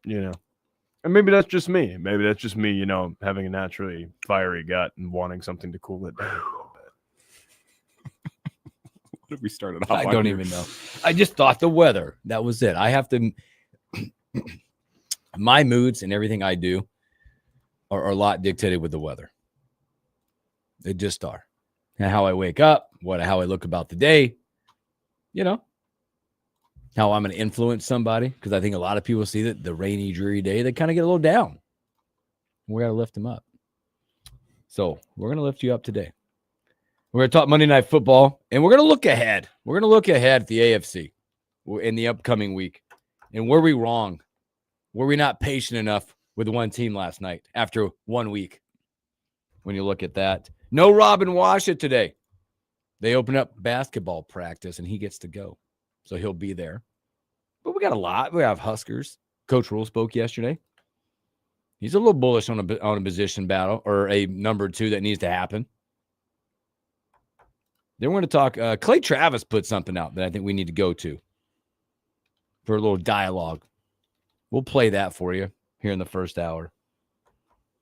And maybe that's just me. Maybe that's just me, having a naturally fiery gut and wanting something to cool it down a little bit. What have we started off I on don't here? even know. I just thought the weather. That was it. I have to my moods and everything I do are a lot dictated with the weather. They just are. And how I wake up, how I look about the day, how I'm going to influence somebody, because I think a lot of people see that the rainy, dreary day, they kind of get a little down. We got to lift them up. So we're going to lift you up today. We're going to talk Monday Night Football, and we're going to look ahead. We're going to look ahead at the AFC in the upcoming week. And were we wrong? Were we not patient enough with one team last night after 1 week? When you look at that. No Robin Washut today. They open up basketball practice, and he gets to go. So he'll be there. But we got a lot. We have Huskers. Coach Rule spoke yesterday. He's a little bullish on a position battle or a number 2 that needs to happen. Then we're going to talk. Clay Travis put something out that I think we need to go to for a little dialogue. We'll play that for you here in the first hour.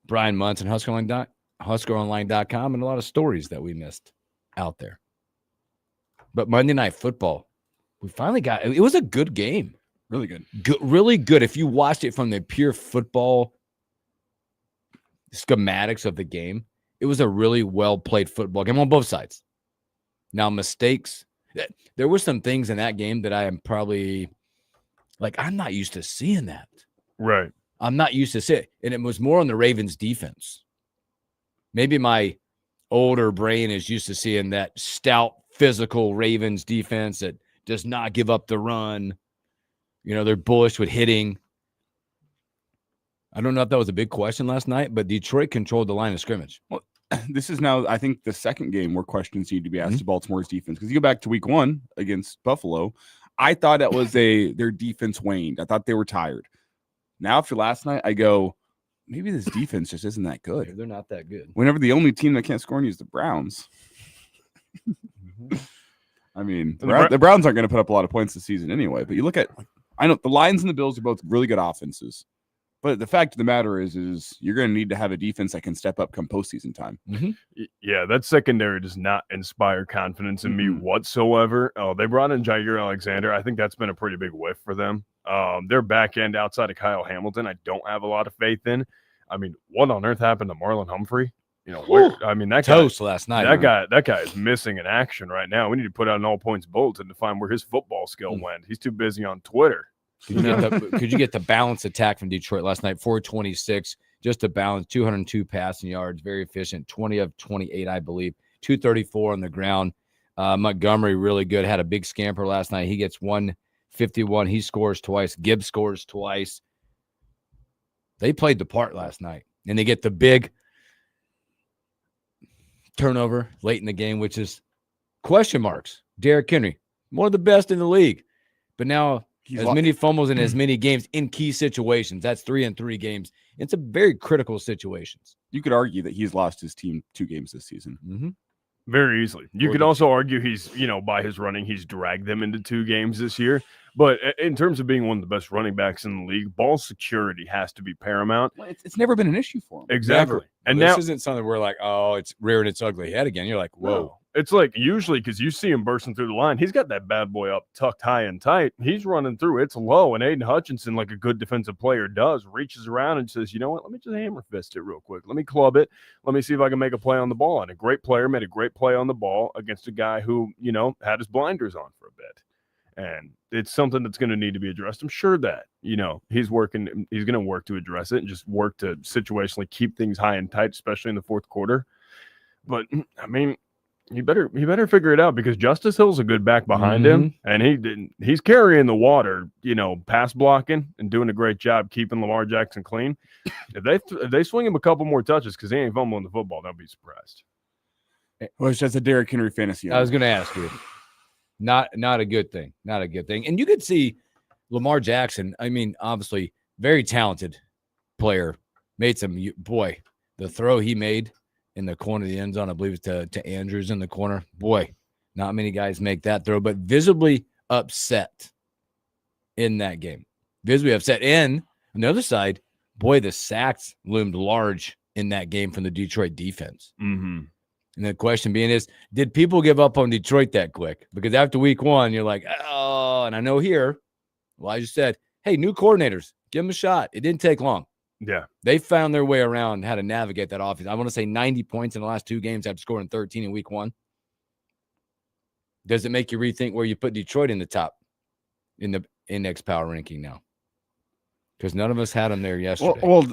Brian Munson, HuskerOnline.com, and a lot of stories that we missed out there. But Monday Night Football, we finally got it. Was a good game. Really good. Really good. If you watched it from the pure football schematics of the game, it was a really well-played football game on both sides. Now, mistakes. There were some things in that game that I am probably I'm not used to seeing that. Right. I'm not used to seeing it. And it was more on the Ravens defense. Maybe my older brain is used to seeing that stout, physical Ravens defense that does not give up the run. They're bullish with hitting. I don't know if that was a big question last night, but Detroit controlled the line of scrimmage. Well, this is now, I think, the second game where questions need to be asked to Baltimore's defense. Because you go back to week 1 against Buffalo, I thought that was their defense waned. I thought they were tired. Now, after last night, I go, maybe this defense just isn't that good. They're not that good. Whenever the only team that can't score on you is the Browns. I mean, the Browns aren't going to put up a lot of points this season anyway. But you look at, I know the Lions and the Bills are both really good offenses. But the fact of the matter is you're going to need to have a defense that can step up come postseason time. Mm-hmm. Yeah, that secondary does not inspire confidence in me whatsoever. Oh, they brought in Jair Alexander. I think that's been a pretty big whiff for them. Their back end outside of Kyle Hamilton, I don't have a lot of faith in. I mean, what on earth happened to Marlon Humphrey? That toast last night. That guy is missing in action right now. We need to put out an all points bulletin to find where his football skill went. He's too busy on Twitter. Could you get the balanced attack from Detroit last night? 426, just a balance, 202 passing yards, very efficient, 20 of 28, I believe, 234 on the ground. Montgomery really good, had a big scamper last night. He gets 151. He scores twice. Gibbs scores twice. They played the part last night, and they get the big turnover late in the game, which is question marks. Derrick Henry, one of the best in the league, but now many fumbles in as many games in key situations. That's 3 in 3 games. It's a very critical situations. You could argue that he's lost his team 2 games this season. Mm-hmm. Very easily. You could also argue he's, by his running, he's dragged them into 2 games this year. But in terms of being one of the best running backs in the league, ball security has to be paramount. Well, it's never been an issue for him. Exactly. Never. And this now isn't something we're like, oh, it's rearing its ugly head again. You're like, whoa. No. It's like usually because you see him bursting through the line. He's got that bad boy up tucked high and tight. He's running through. It's low. And Aiden Hutchinson, like a good defensive player does, reaches around and says, you know what, let me just hammer fist it real quick. Let me club it. Let me see if I can make a play on the ball. And a great player made a great play on the ball against a guy who, had his blinders on for a bit. And it's something that's going to need to be addressed. I'm sure that, he's going to work to address it and just work to situationally keep things high and tight, especially in the fourth quarter. But, I mean, he better figure it out because Justice Hill's a good back behind him, and he's carrying the water, pass blocking and doing a great job keeping Lamar Jackson clean. If they swing him a couple more touches because he ain't fumbling the football, don't be surprised. Well, it's just a Derrick Henry fantasy. I was going to ask you, not a good thing, not a good thing. And you could see Lamar Jackson. I mean, obviously, very talented player. Made some the throw he made in the corner of the end zone, I believe it's to Andrews in the corner. Boy, not many guys make that throw, but visibly upset in that game. Visibly upset. And On the other side, boy, the sacks loomed large in that game from the Detroit defense. Mm-hmm. And the question being is, did people give up on Detroit that quick? Because after week 1, you're like, oh, and I know here, Elijah said, hey, new coordinators, give them a shot. It didn't take long. Yeah. They found their way around how to navigate that offense. I want to say 90 points in the last 2 games after scoring 13 in week 1. Does it make you rethink where you put Detroit in the top in the index power ranking now? Because none of us had them there yesterday. Well,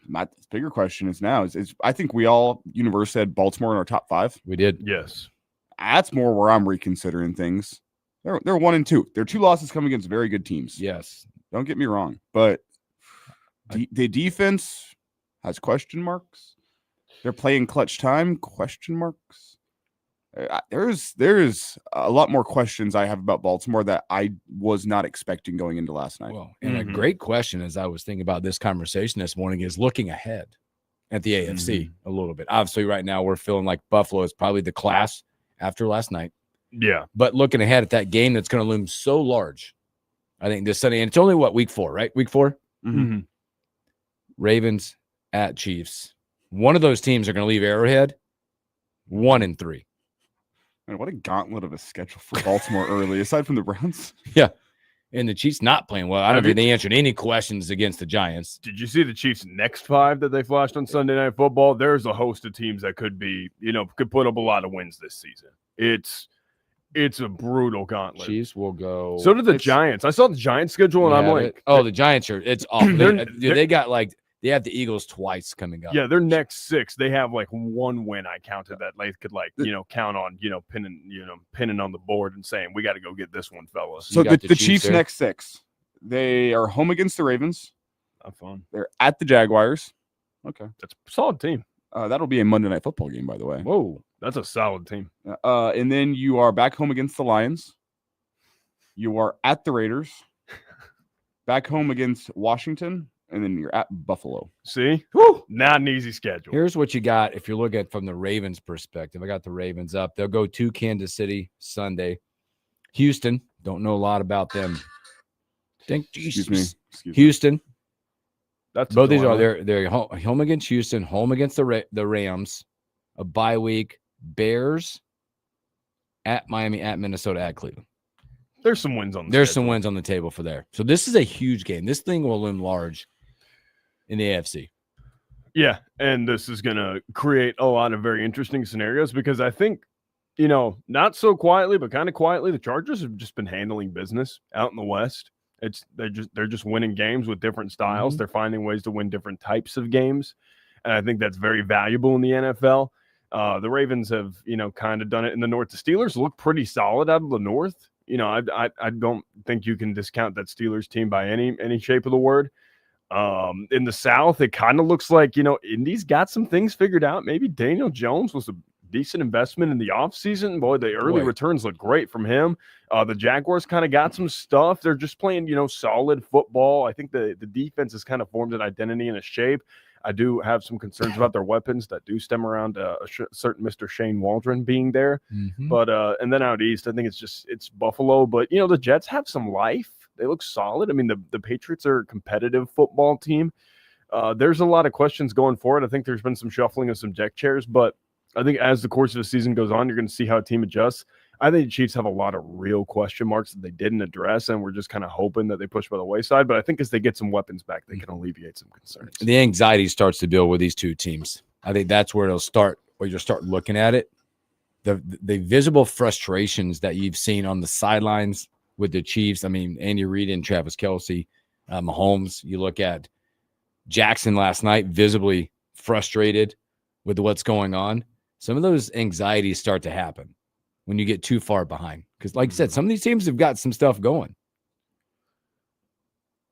my bigger question is now is I think we all universally had Baltimore in our top 5. We did. Yes. That's more where I'm reconsidering things. They're 1-2. Their 2 losses come against very good teams. Yes. Don't get me wrong, but the defense has question marks. They're playing clutch time, question marks. There's a lot more questions I have about Baltimore that I was not expecting going into last night. Well, and a great question as I was thinking about this conversation this morning is looking ahead at the AFC a little bit. Obviously, right now we're feeling like Buffalo is probably the class after last night. Yeah. But looking ahead at that game that's going to loom so large, I think this Sunday, and it's only week 4, right? Week 4? Mm-hmm. Ravens at Chiefs. One of those teams are going to leave Arrowhead 1-3. Man, what a gauntlet of a schedule for Baltimore early, aside from the Browns. Yeah. And the Chiefs not playing well. I don't think they answered any questions against the Giants. Did you see the Chiefs' next 5 that they flashed on Sunday Night Football? There's a host of teams that could be, could put up a lot of wins this season. It's a brutal gauntlet. Chiefs will go. So did the Giants. I saw the Giants schedule, and I'm like, the Giants are. It's awful. They got they have the Eagles twice coming up. Yeah, their next 6, they have 1 win. I counted that they could count on, pinning on the board and saying we got to go get this one, fellas. So the Chiefs' next 6, they are home against the Ravens. Have fun. They're at the Jaguars. Okay, that's a solid team. That'll be a Monday Night Football game, by the way. Whoa, that's a solid team. And then you are back home against the Lions. You are at the Raiders. Back home against Washington. And then you're at Buffalo. See? Woo! Not an easy schedule. Here's what you got if you're looking at from the Ravens perspective. I got the Ravens up. They'll go to Kansas City Sunday. Houston, don't know a lot about them. Excuse me. Houston. That's both these are they're home against Houston, home against the Rams, a bye week, Bears, at Miami, at Minnesota, at Cleveland. There's some wins on some wins on the table for there. So this is a huge game. This thing will loom large in the AFC. Yeah, and this is going to create a lot of very interesting scenarios because I think, not so quietly, but kind of quietly, the Chargers have just been handling business out in the West. They're just winning games with different styles. Mm-hmm. They're finding ways to win different types of games, and I think that's very valuable in the NFL. The Ravens have, kind of done it in the North. The Steelers look pretty solid out of the North. I don't think you can discount that Steelers team by any shape of the word. In the South, it kind of looks like, Indy's got some things figured out. Maybe Daniel Jones was a decent investment in the offseason. Boy, the early returns look great from him. The Jaguars kind of got some stuff. They're just playing, solid football. I think the defense has kind of formed an identity and a shape. I do have some concerns about their weapons that do stem around a certain Mr. Shane Waldron being there. Mm-hmm. But and then out east, I think it's Buffalo. But, the Jets have some life. They look solid. I mean, the Patriots are a competitive football team. There's a lot of questions going forward. I think there's been some shuffling of some deck chairs. But I think as the course of the season goes on, you're going to see how a team adjusts. I think the Chiefs have a lot of real question marks that they didn't address, and we're just kind of hoping that they push by the wayside. But I think as they get some weapons back, they can alleviate some concerns. The anxiety starts to build with these two teams. I think that's where it'll start, where you'll start looking at it. The visible frustrations that you've seen on the sidelines with the Chiefs. I mean, Andy Reid and Travis Kelce, Mahomes. You look at Jackson last night, visibly frustrated with what's going on. Some of those anxieties start to happen when you get too far behind. Because like I said, some of these teams have got some stuff going.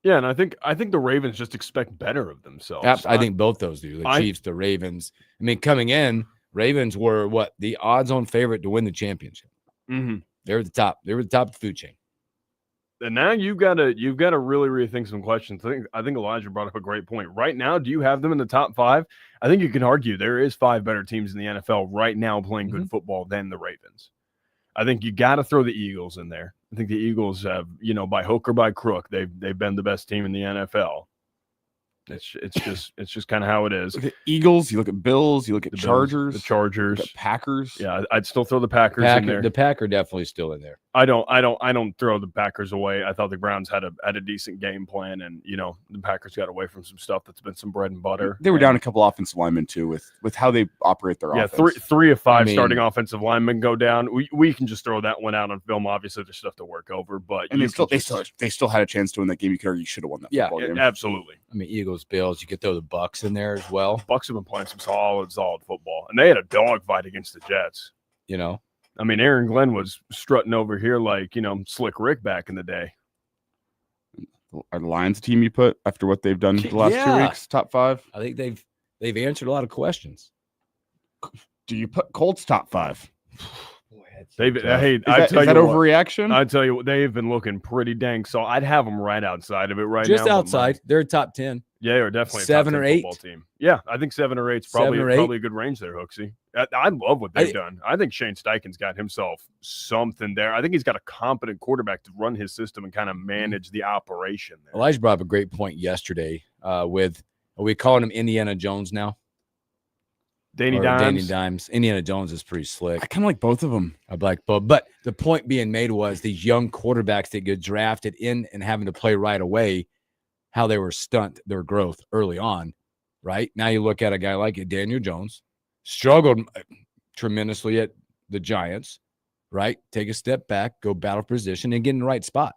Yeah, and I think the Ravens just expect better of themselves. I think both those do. The Chiefs, the Ravens. I mean, coming in, Ravens were the odds-on favorite to win the championship. Mm-hmm. They were the top. They were the top of the food chain. And now you've got to really rethink some questions. I think Elijah brought up a great point. Right now, do you have them in the top 5? I think you can argue there is 5 better teams in the NFL right now playing good football than the Ravens. I think you got to throw the Eagles in there. I think the Eagles have, by hook or by crook, they've been the best team in the NFL. It's just kind of how it is. Look at Eagles, you look at Bills, you look at The Bills, Chargers, the you Chargers. look at Packers. Yeah, I'd still throw the Packers in there. The Packer definitely still in there. I don't throw the Packers away. I thought the Browns had a decent game plan, and the Packers got away from some stuff that's been some bread and butter. They were down a couple offensive linemen too with how they operate their offense. Three of five starting offensive linemen go down. We can just throw that one out on film. Obviously, there's stuff to work over, but and they still had a chance to win that game. You could argue you should have won that football game. Absolutely. I mean, Eagles, Bills. You could throw the Bucks in there as well. Bucks have been playing some solid football, and they had a dogfight against the Jets. I mean, Aaron Glenn was strutting over here like, Slick Rick back in the day. Are the Lions team you put after what they've done the last 2 weeks, top 5? I think they've answered a lot of questions. Do you put Colts top 5? Is that overreaction? I tell you what, they've been looking pretty dang. So I'd have them right outside of it now. Just outside. They're a top 10. Yeah, they're definitely a 7 top 10 or 8 football team. Yeah, I think 7 or 8 is probably a good range there, Hooksy. I love what they've done. I think Shane Steichen's got himself something there. I think he's got a competent quarterback to run his system and kind of manage the operation there. Elijah brought up a great point yesterday are we calling him Indiana Jones now? Danny Dimes. Indiana Jones is pretty slick. I kind of like both of them. I like both. But the point being made was these young quarterbacks that get drafted in and having to play right away, how they were stunt their growth early on, right? Now you look at a guy like Daniel Jones, struggled tremendously at the Giants, right? Take a step back, go battle position, and get in the right spot.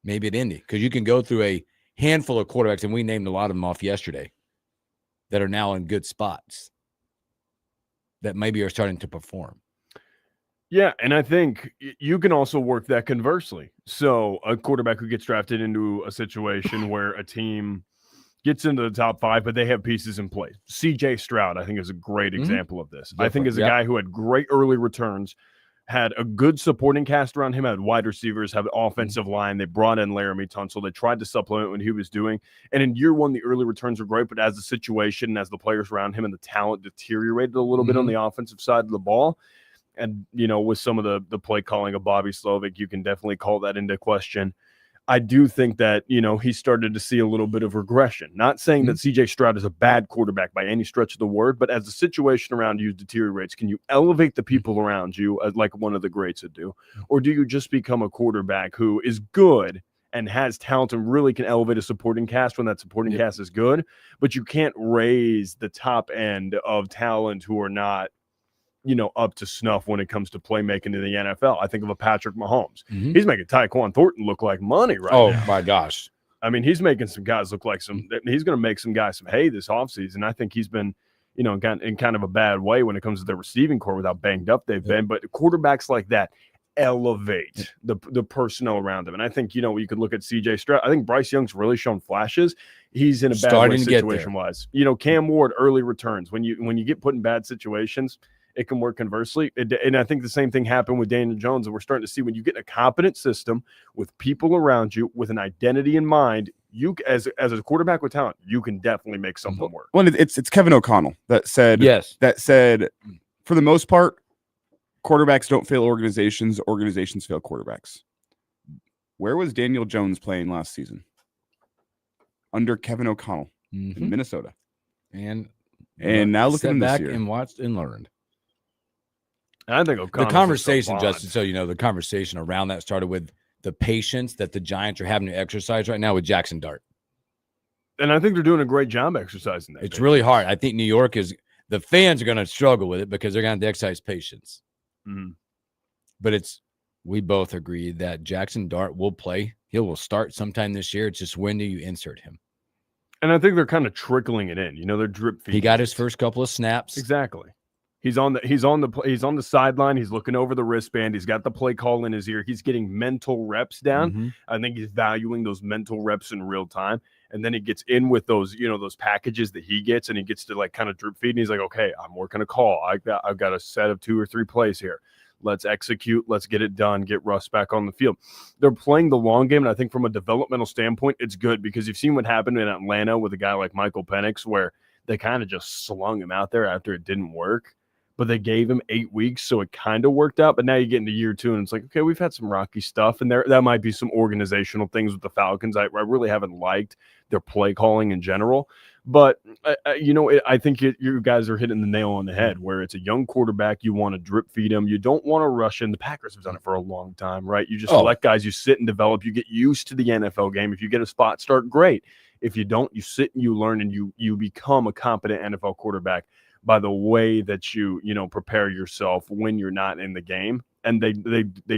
Maybe at Indy, because you can go through a handful of quarterbacks, and we named a lot of them off yesterday, that are now in good spots that maybe are starting to perform. Yeah, and I think you can also work that conversely. So a quarterback who gets drafted into a situation where a team gets into the top 5, but they have pieces in place. C.J. Stroud, I think, is a great example of this. I think is a guy who had great early returns, had a good supporting cast around him, had wide receivers, had an offensive line. They brought in Laramie Tunsil. They tried to supplement what he was doing. And in year 1, the early returns were great, but as the situation, as the players around him and the talent deteriorated a little bit on the offensive side of the ball, and, with some of the play calling of Bobby Slovic, you can definitely call that into question. I do think that, he started to see a little bit of regression. Not saying that C.J. Stroud is a bad quarterback by any stretch of the word, but as the situation around you deteriorates, can you elevate the people around you like one of the greats would do? Or do you just become a quarterback who is good and has talent and really can elevate a supporting cast when that supporting cast is good, but you can't raise the top end of talent who are not up to snuff when it comes to playmaking in the NFL. I think of a Patrick Mahomes. He's making Tyquan Thornton look like money right now. Oh, my gosh. I mean, he's making some guys look like he's going to make some guys some hay this offseason. I think he's been, in kind of a bad way when it comes to their receiving core with how banged up they've been. But quarterbacks like that elevate the personnel around them. And I think, you could look at C.J. Stroud. I think Bryce Young's really shown flashes. He's in a bad way situation-wise. Cam Ward, early returns. When you get put in bad situations, it can work conversely. And I think the same thing happened with Daniel Jones. And we're starting to see when you get in a competent system with people around you with an identity in mind, you as a quarterback with talent, you can definitely make something work. Well, it's Kevin O'Connell that said, for the most part, quarterbacks don't fail organizations. Organizations fail quarterbacks. Where was Daniel Jones playing last season? Under Kevin O'Connell in Minnesota. And now look at him this year. And watched and learned. I think O'Connell's the conversation, Justin, so the conversation around that started with the patience that the Giants are having to exercise right now with Jackson Dart. And I think they're doing a great job exercising that. It's really hard. I think New York the fans are going to struggle with it because they're going to exercise patience. But we both agree that Jackson Dart will play. He will start sometime this year. It's just when do you insert him? And I think they're kind of trickling it in. They're drip feeding. He got his first couple of snaps. Exactly. He's on the sideline. He's looking over the wristband. He's got the play call in his ear. He's getting mental reps down. I think he's valuing those mental reps in real time. And then he gets in with those, those packages that he gets, and he gets to kind of drip feed. And he's like, okay, I'm working a call. I've got a set of 2 or 3 plays here. Let's execute. Let's get it done. Get Russ back on the field. They're playing the long game, and I think from a developmental standpoint, it's good because you've seen what happened in Atlanta with a guy like Michael Penix, where they kind of just slung him out there after it didn't work. but they gave him 8 weeks, so it kind of worked out. But now you get into year 2, and it's like, okay, we've had some rocky stuff, and that might be some organizational things with the Falcons. I really haven't liked their play calling in general. But, I think you guys are hitting the nail on the head where it's a young quarterback. You want to drip feed him. You don't want to rush in. The Packers have done it for a long time, right? You just let guys, you sit and develop. You get used to the NFL game. If you get a spot start, great. If you don't, you sit and you learn, and you become a competent NFL quarterback by the way that you prepare yourself when you're not in the game. And they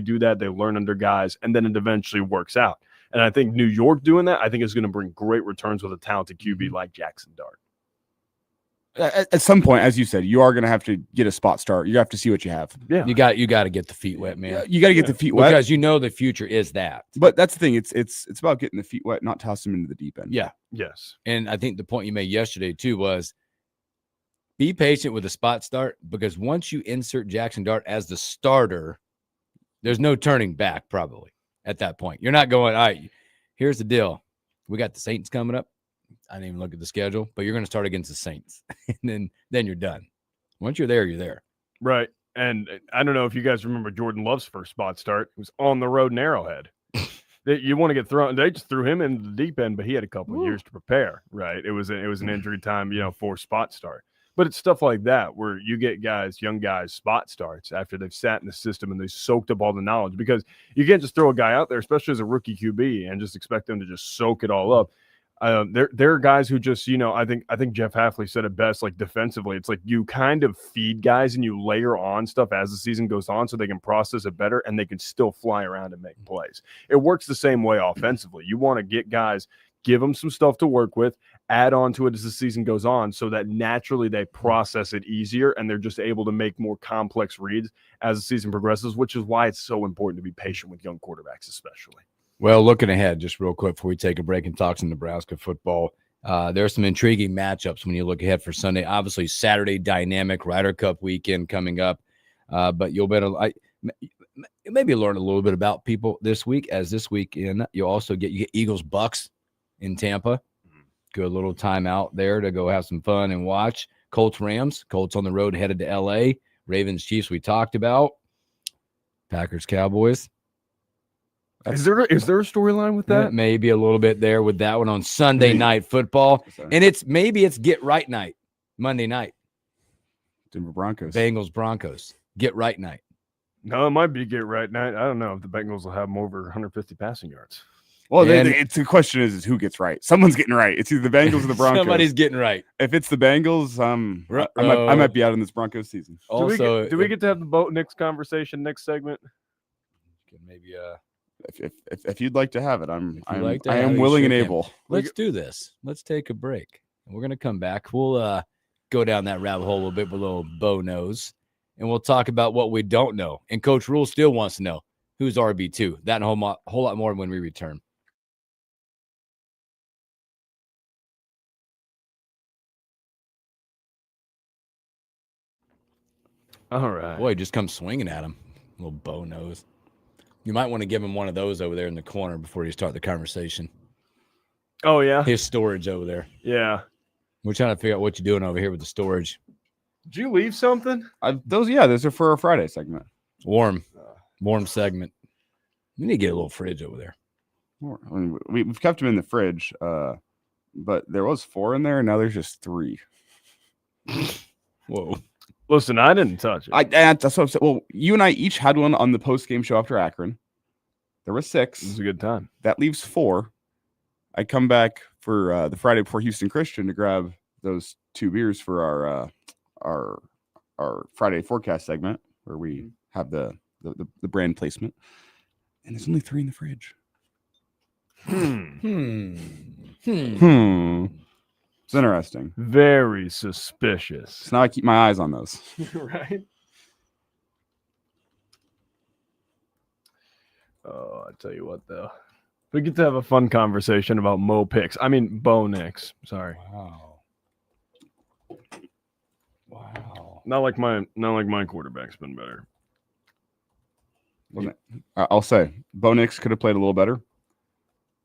do that. They learn under guys, and then it eventually works out. And I think New York doing that, I think is going to bring great returns with a talented QB like Jackson Dart. At some point, as you said, you are going to have to get a spot start. You have to see what you have. Yeah, you got to get the feet wet, man. You got to get the feet wet because the future is that. But that's the thing. It's about getting the feet wet, not toss them into the deep end. Yeah. Yes. And I think the point you made yesterday too was be patient with the spot start, because once you insert Jackson Dart as the starter, there's no turning back probably at that point. You're not going, all right, here's the deal. We got the Saints coming up. I didn't even look at the schedule, but you're going to start against the Saints, and then you're done. Once you're there, you're there. Right. And I don't know if you guys remember Jordan Love's first spot start. It was on the road in Arrowhead. You want to get thrown. They just threw him into the deep end, but he had a couple of years to prepare. Right. It was an injury time, for spot start. But it's stuff like that where you get young guys, spot starts after they've sat in the system and they soaked up all the knowledge, because you can't just throw a guy out there, especially as a rookie QB, and just expect them to just soak it all up. There are guys who just, I think Jeff Hafley said it best, like defensively, it's like you kind of feed guys and you layer on stuff as the season goes on so they can process it better and they can still fly around and make plays. It works the same way offensively. You want to get guys, give them some stuff to work with, add on to it as the season goes on so that naturally they process it easier and they're just able to make more complex reads as the season progresses, which is why it's so important to be patient with young quarterbacks especially. Well, looking ahead, just real quick before we take a break and talk some Nebraska football, there are some intriguing matchups when you look ahead for Sunday. Obviously, Saturday, dynamic Ryder Cup weekend coming up, but you'll maybe learn a little bit about people this week. As this weekend, you get Eagles Bucks in Tampa. Good little time out there to go have some fun and watch. Colts Rams. Colts on the road headed to L.A. Ravens Chiefs we talked about. Packers Cowboys. Is there a storyline with that? Maybe a little bit there with that one on Sunday Night Football. And it's get right night, Monday night. Denver Broncos. Bengals Broncos. Get right night. No, it might be get right night. I don't know if the Bengals will have them over 150 passing yards. Well, the question is who gets right. Someone's getting right. It's either the Bengals or the Broncos. Somebody's getting right. If it's the Bengals, I might be out in this Broncos season. Also, do we get to have the Bo Nix conversation next segment? Maybe if you'd like to have it, I am am willing and able. Let's do this. Let's take a break. We're gonna come back. We'll go down that rabbit hole a little bit with a little Bo knows, and we'll talk about what we don't know. And Coach Rule still wants to know who's RB2. That and a whole lot more when we return. All right. Boy, just come swinging at him. Little Bo nose. You might want to give him one of those over there in the corner before you start the conversation. Oh, yeah? His storage over there. Yeah. We're trying to figure out what you're doing over here with the storage. Did you leave something? Those are for our Friday segment. Warm segment. We need to get a little fridge over there. I mean, we've kept them in the fridge, but there was 4 in there, and now there's just 3. Whoa. Listen, I didn't touch it. That's what I'm saying. Well, you and I each had one on the post-game show after Akron. There was 6. It was a good time. That leaves 4. I come back for the Friday before Houston Christian to grab those 2 beers for our Friday forecast segment where we have the brand placement. And there's only 3 in the fridge. It's interesting. Very suspicious. So now I keep my eyes on those. Right? Oh, I tell you what, though. We get to have a fun conversation about Bo Nix. Sorry. Wow. Not like my quarterback's been better. I'll say Bo Nix could have played a little better.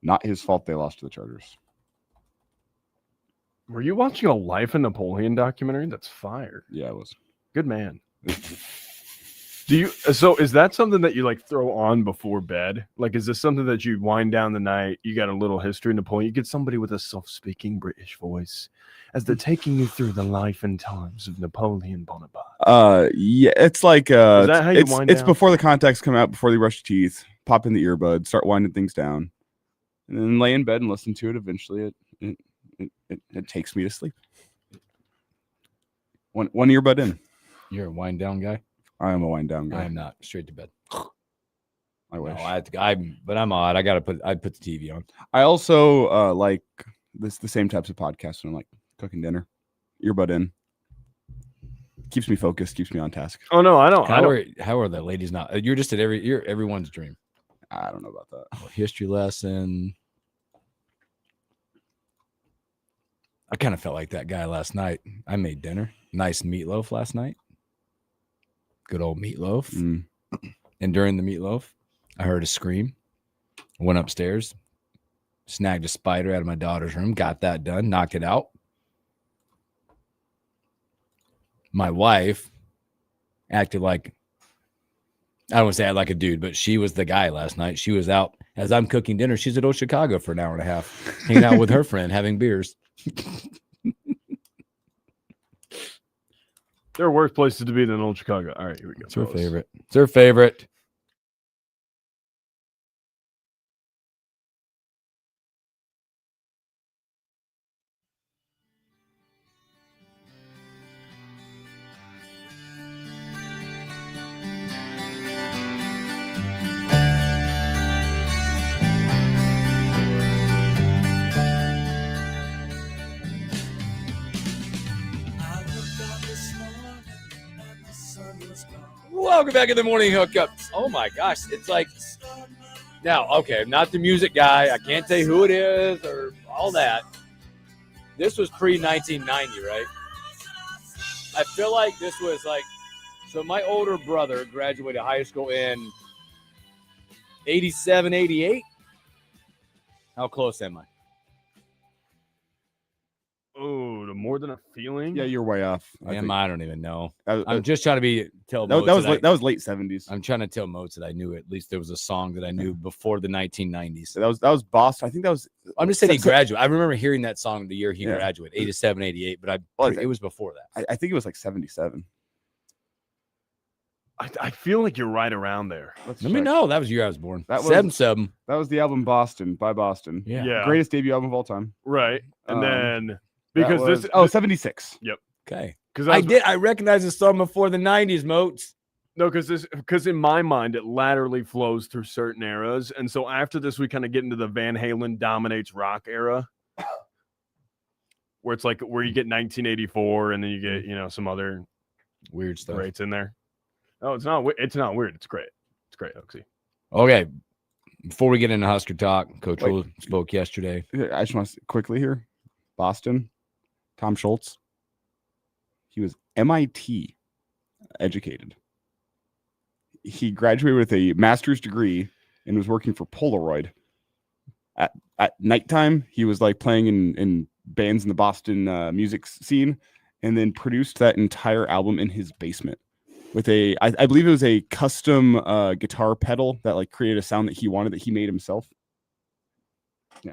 Not his fault they lost to the Chargers. Were you watching a Life of Napoleon documentary? That's fire. Yeah, it was. Good man. So is that something that you like throw on before bed? Like, is this something that you wind down the night? You got a little history Napoleon. You get somebody with a soft-speaking British voice as they're taking you through the life and times of Napoleon Bonaparte. Yeah, it's like Is that how you wind it's down? before the contacts come out, before they brush your teeth, pop in the earbud, start winding things down, and then lay in bed and listen to it. Eventually, it takes me to sleep. One earbud in. You're a wind down guy. I am a wind down guy. I am not. Straight to bed. I wish. No, but I'm odd. I put the TV on. I also like the same types of podcasts when I'm like cooking dinner. Earbud in. Keeps me focused, keeps me on task. Oh no, I don't. How are the ladies not? You're just you're everyone's dream. I don't know about that. Oh, history lesson. I kind of felt like that guy last night. I made dinner. Nice meatloaf last night. Good old meatloaf. Mm. And during the meatloaf, I heard a scream. Went upstairs, snagged a spider out of my daughter's room, got that done, knocked it out. My wife acted like, I don't want to say I like a dude, but she was the guy last night. She was out as I'm cooking dinner. She's at Old Chicago for an hour and a half, hanging out with her friend, having beers. There are worse places to be than Old Chicago. All right, here we go. It's her favorite. It's her favorite. Welcome back in the morning hookup. Oh my gosh, it's like now. Okay, I'm not the music guy. I can't tell you who it is or all that. This was pre-1990, right? I feel like this was like so. My older brother graduated high school in 87, 88. How close am I? Oh, the More Than a Feeling. Yeah, you're way off. I don't even know. That, I'm just trying to tell. that was late 70s. I'm trying to tell Moats that I knew at least there was a song that I knew before the 1990s. So that was Boston. I think that was. I'm just saying he graduated. I remember hearing that song the year he graduated, 87, 88, but it was before that. I think it was like 77. I feel like you're right around there. Let me know. That was the year I was born. That was 77. That was the album Boston by Boston. Yeah. Greatest debut album of all time. Right. And then Because this 76. Yep. Okay. Because I recognize the song before the 90s, Moats. No, because in my mind it laterally flows through certain eras, and so after this we kind of get into the Van Halen dominates rock era, where it's like where you get 1984 and then you get some other weird stuff greats in there. No, it's not. It's not weird. It's great. It's great, Oaksy. Okay. Before we get into Husker talk, Coach Rule spoke yesterday. I just want to quickly here. Boston, Tom Schultz. He was MIT educated. He graduated with a master's degree and was working for Polaroid. At nighttime, he was like playing in bands in the Boston music scene, and then produced that entire album in his basement with I believe it was a custom guitar pedal that like created a sound that he wanted that he made himself. Yeah.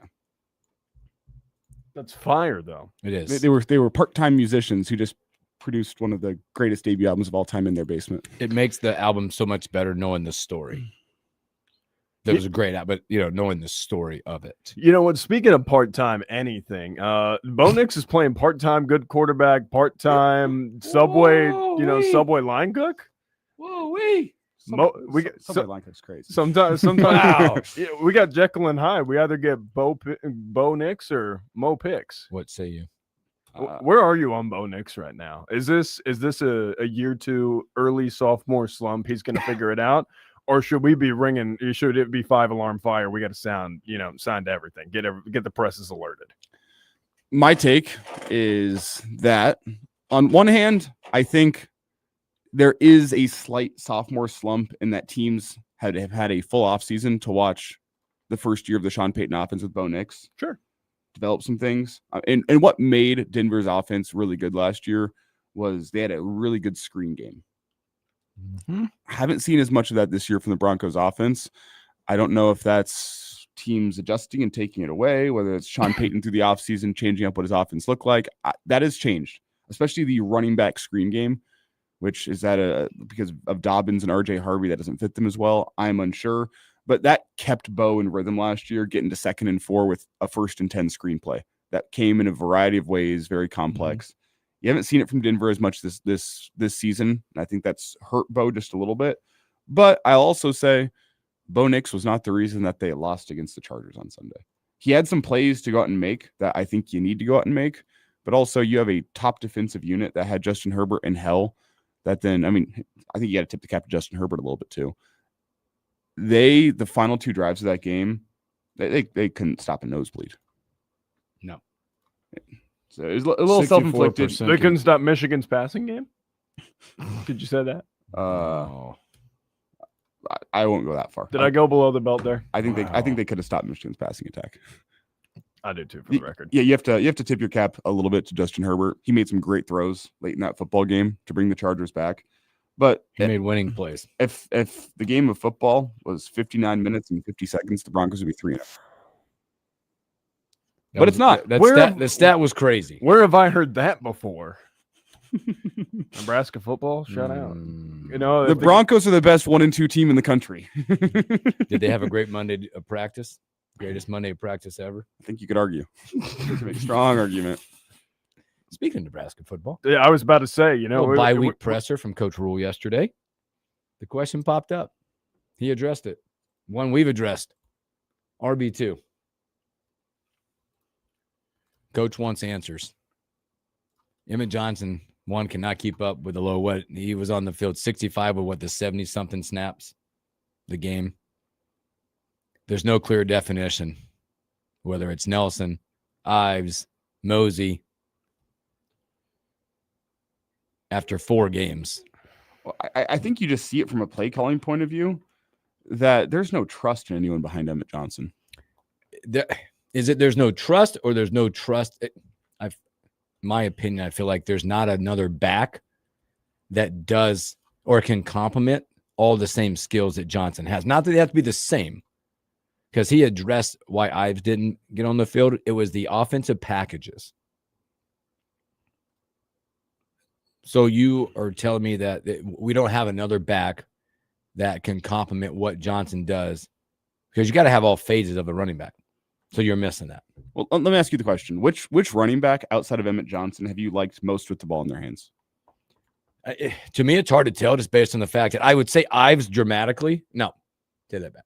That's fire, though. It is. They were part-time musicians who just produced one of the greatest debut albums of all time in their basement. It makes the album so much better knowing the story. That was a great album, but knowing the story of it. You know what? Speaking of part-time anything, Bo Nix is playing part-time good quarterback, part-time Subway, Subway line cook. Whoa, wee. Subway line cook's crazy. Sometimes Wow. We got Jekyll and Hyde. We either get Bo Nix or Mo Picks. What say you? Where are you on Bo Nix right now? Is this a year two early sophomore slump? He's going to figure it out, or should we be ringing? Should it be 5-alarm fire? We got to sound to everything. Get the presses alerted. My take is that on one hand, I think there is a slight sophomore slump in that teams have had a full offseason to watch the first year of the Sean Payton offense with Bo Nix. Sure. Develop some things. And what made Denver's offense really good last year was they had a really good screen game. Haven't seen as much of that this year from the Broncos offense. I don't know if that's teams adjusting and taking it away, whether it's Sean Payton through the offseason changing up what his offense looked like. That has changed, especially the running back screen game, which is because of Dobbins and RJ Harvey, that doesn't fit them as well. I'm unsure, but that kept Bo in rhythm last year, getting to 2nd and 4 with a 1st and 10 screenplay that came in a variety of ways, very complex. You haven't seen it from Denver as much this season. I think that's hurt Bo just a little bit. But I'll also say Bo Nix was not the reason that they lost against the Chargers on Sunday. He had some plays to go out and make that I think you need to go out and make, but also you have a top defensive unit that had Justin Herbert in hell. That then, I think you got to tip the cap to Justin Herbert a little bit too. The final 2 drives of that game, they couldn't stop a nosebleed. No. So it was a little self-inflicted. They couldn't stop Michigan's passing game? Could you say that? I won't go that far. Did I go below the belt there? I think they could have stopped Michigan's passing attack. I did too, for the record. Yeah, you have to tip your cap a little bit to Justin Herbert. He made some great throws late in that football game to bring the Chargers back. But he made winning plays. If the game of football was 59 minutes and 50 seconds, the Broncos would be 3-0. But it's not. The stat was crazy. Where have I heard that before? Nebraska football, shout out. You know, the Broncos are the best 1 and 2 team in the country. Did they have a great Monday of practice? Greatest Monday of practice ever? I think you could argue. You could make a strong argument. Speaking of Nebraska football. Yeah, I was about to say, you know, bye-week presser from Coach Rule yesterday. The question popped up. He addressed it. One we've addressed. RB2. Coach wants answers. Emmett Johnson, one, cannot keep up with the low. What he was on the field 65 with the 70-something snaps, the game. There's no clear definition, whether it's Nelson, Ives, Mosey, after 4 games. Well, I think you just see it from a play calling point of view that there's no trust in anyone behind Emmett Johnson. There's no trust or there's no trust? My opinion, I feel like there's not another back that does or can complement all the same skills that Johnson has. Not that they have to be the same, because he addressed why Ives didn't get on the field. It was the offensive packages. So you are telling me that we don't have another back that can complement what Johnson does, because you got to have all phases of a running back. So you're missing that. Well, let me ask you the question. Which running back outside of Emmett Johnson have you liked most with the ball in their hands? To me, it's hard to tell just based on the fact that I would say Ives dramatically. No, take that back.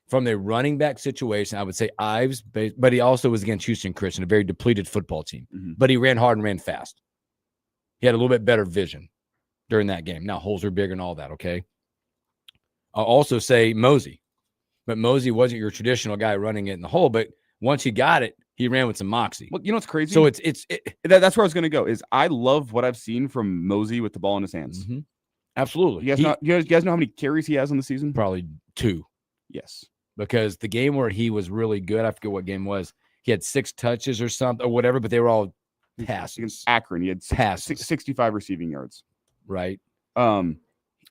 From the running back situation, I would say Ives, but he also was against Houston Christian, a very depleted football team. Mm-hmm. But he ran hard and ran fast. He had a little bit better vision during that game. Now, holes are big and all that, okay? I'll also say Mosey. But Mosey wasn't your traditional guy running it in the hole, but once he got it, he ran with some moxie. Well, you know what's crazy? So that's where I was going to go. Is I love what I've seen from Mosey with the ball in his hands. Mm-hmm. Absolutely. You guys know how many carries he has on the season? Probably 2. Yes. Because the game where he was really good, I forget what game was. He had 6 touches or something or whatever, but they were all passes. Against Akron, he had 65 receiving yards. Right.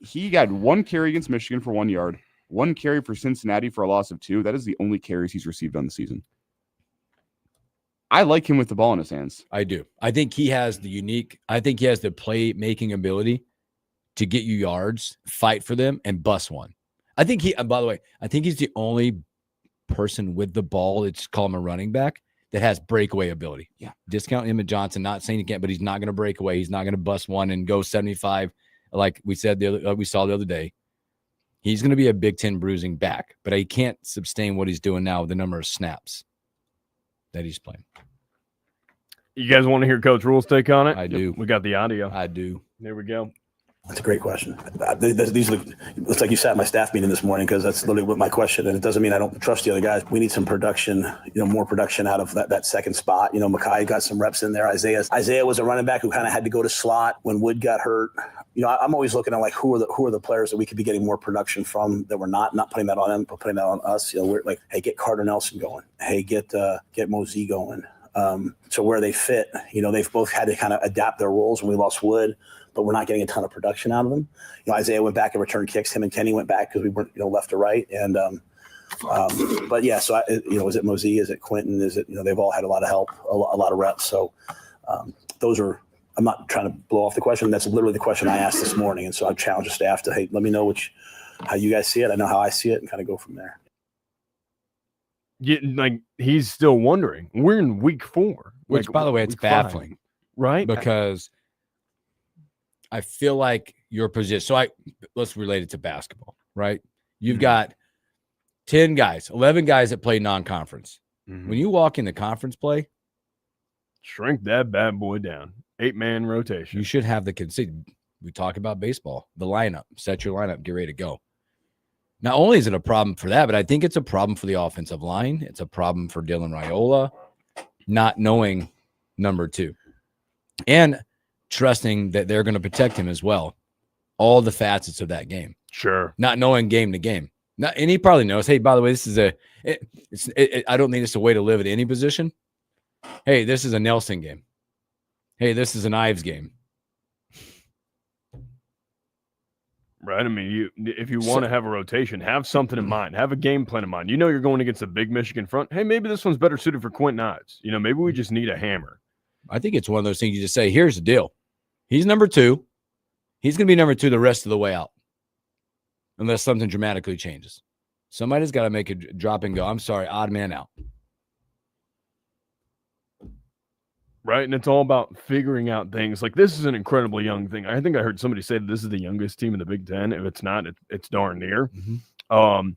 He got 1 carry against Michigan for 1 yard. 1 carry for Cincinnati for a loss of 2. That is the only carries he's received on the season. I like him with the ball in his hands. I do. I think he has the play-making ability to get you yards, fight for them, and bust one. I think by the way, I think he's the only person with the ball, it's called him a running back, that has breakaway ability. Yeah. Discount Emmett Johnson, not saying he can't, but he's not going to break away. He's not going to bust one and go 75 like we said we saw the other day. He's going to be a Big Ten bruising back, but he can't sustain what he's doing now with the number of snaps that he's playing. You guys want to hear Coach Rule's take on it? I do. We got the audio. I do. There we go. That's a great question. Looks like you sat in my staff meeting this morning, because that's literally what my question. And it doesn't mean I don't trust the other guys. We need some production, more production out of that second spot. Mekhi got some reps in there. Isaiah was a running back who kind of had to go to slot when Wood got hurt. I'm always looking at like who are the players that we could be getting more production from that we're not putting that on them, but putting that on us. We're like, hey, get Carter Nelson going. Hey, get Mosey going. So where they fit, they've both had to kind of adapt their roles. When we lost Wood, but we're not getting a ton of production out of them. Isaiah went back and returned kicks. Him and Kenny went back because we weren't, left or right. And but yeah, so is it Mosey? Is it Quentin? Is it they've all had a lot of help, a lot of reps. So those are. I'm not trying to blow off the question. That's literally the question I asked this morning, and so I challenged the staff to, hey, let me know how you guys see it. I know how I see it, and kind of go from there. Yeah, like he's still wondering. We're in week 4, which, by the way, it's baffling, right? Because I feel like your position. So let's relate it to basketball, right? You've got 10 guys, 11 guys that play non-conference. When you walk into conference play, shrink that bad boy down. 8-man rotation. You should have the conceit. We talk about baseball, the lineup. Set your lineup, get ready to go. Not only is it a problem for that, but I think it's a problem for the offensive line. It's a problem for Dylan Raiola not knowing number 2 and trusting that they're going to protect him as well. All the facets of that game. Sure. Not knowing game to game. And he probably knows, hey, by the way, this is I don't think it's a way to live at any position. Hey, this is a Nelson game. Hey, this is an Ives game. Right. I mean, if you want to have a rotation, have something in mind. Have a game plan in mind. You're going against a big Michigan front. Hey, maybe this one's better suited for Quentin Ives. Maybe we just need a hammer. I think it's one of those things you just say, here's the deal. He's number 2. He's going to be number 2 the rest of the way out. Unless something dramatically changes. Somebody's got to make a drop and go. I'm sorry, odd man out. Right. And it's all about figuring out things. Like, this is an incredibly young thing. I think I heard somebody say that this is the youngest team in the Big Ten. If it's not, it's darn near. And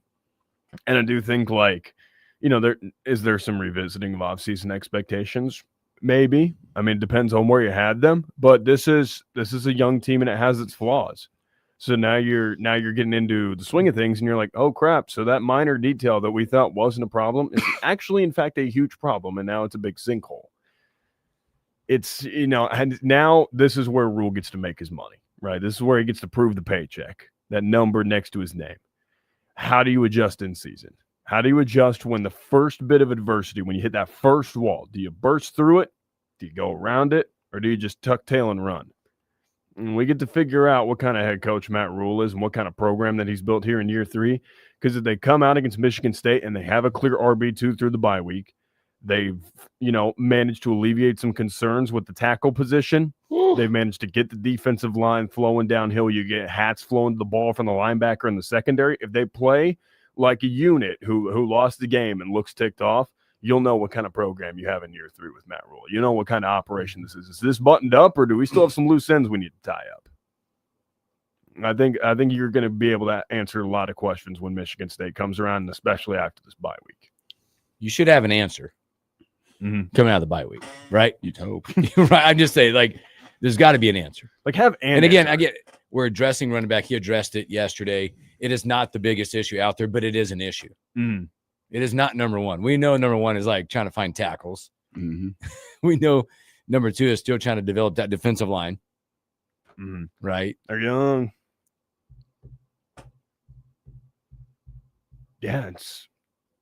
I do think, like, there some revisiting of offseason expectations? Maybe. I mean, it depends on where you had them. But this is a young team and it has its flaws. So now you're getting into the swing of things and you're like, oh crap. So that minor detail that we thought wasn't a problem is actually, in fact, a huge problem. And now it's a big sinkhole. It's, and now this is where Rule gets to make his money, right? This is where he gets to prove the paycheck, that number next to his name. How do you adjust in season? How do you adjust when the first bit of adversity, when you hit that first wall? Do you burst through it? Do you go around it? Or do you just tuck tail and run? And we get to figure out what kind of head coach Matt Rule is and what kind of program that he's built here in year 3. Because if they come out against Michigan State and they have a clear RB2 through the bye week, they've, managed to alleviate some concerns with the tackle position. They've managed to get the defensive line flowing downhill. You get hats flowing to the ball from the linebacker in the secondary. If they play like a unit who lost the game and looks ticked off, you'll know what kind of program you have in year 3 with Matt Rule. You know what kind of operation this is. Is this buttoned up, or do we still have some loose ends we need to tie up? I think you're going to be able to answer a lot of questions when Michigan State comes around, and especially after this bye week. You should have an answer coming out of the bye week, right? You'd hope. Right. I'm just saying, like, there's got to be an answer. Like, have and again, I get we're addressing running back. He addressed it yesterday. It is not the biggest issue out there, but it is an issue. It is not number 1. We know number 1 is like trying to find tackles. We know number 2 is still trying to develop that defensive line. Right? They're young. Yeah,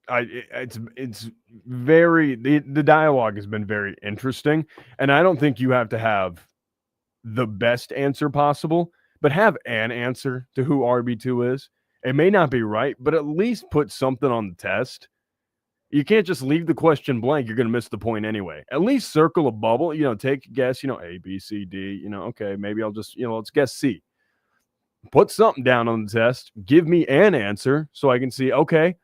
it's very the dialogue has been very interesting, and I don't think you have to have the best answer possible, but have an answer to who RB2 is. It may not be right, but at least put something on the test. You can't just leave the question blank. You're going to miss the point anyway. At least circle a bubble, take a guess, A, B, C, D, okay, maybe I'll just, let's guess C. Put something down on the test. Give me an answer so I can see, okay,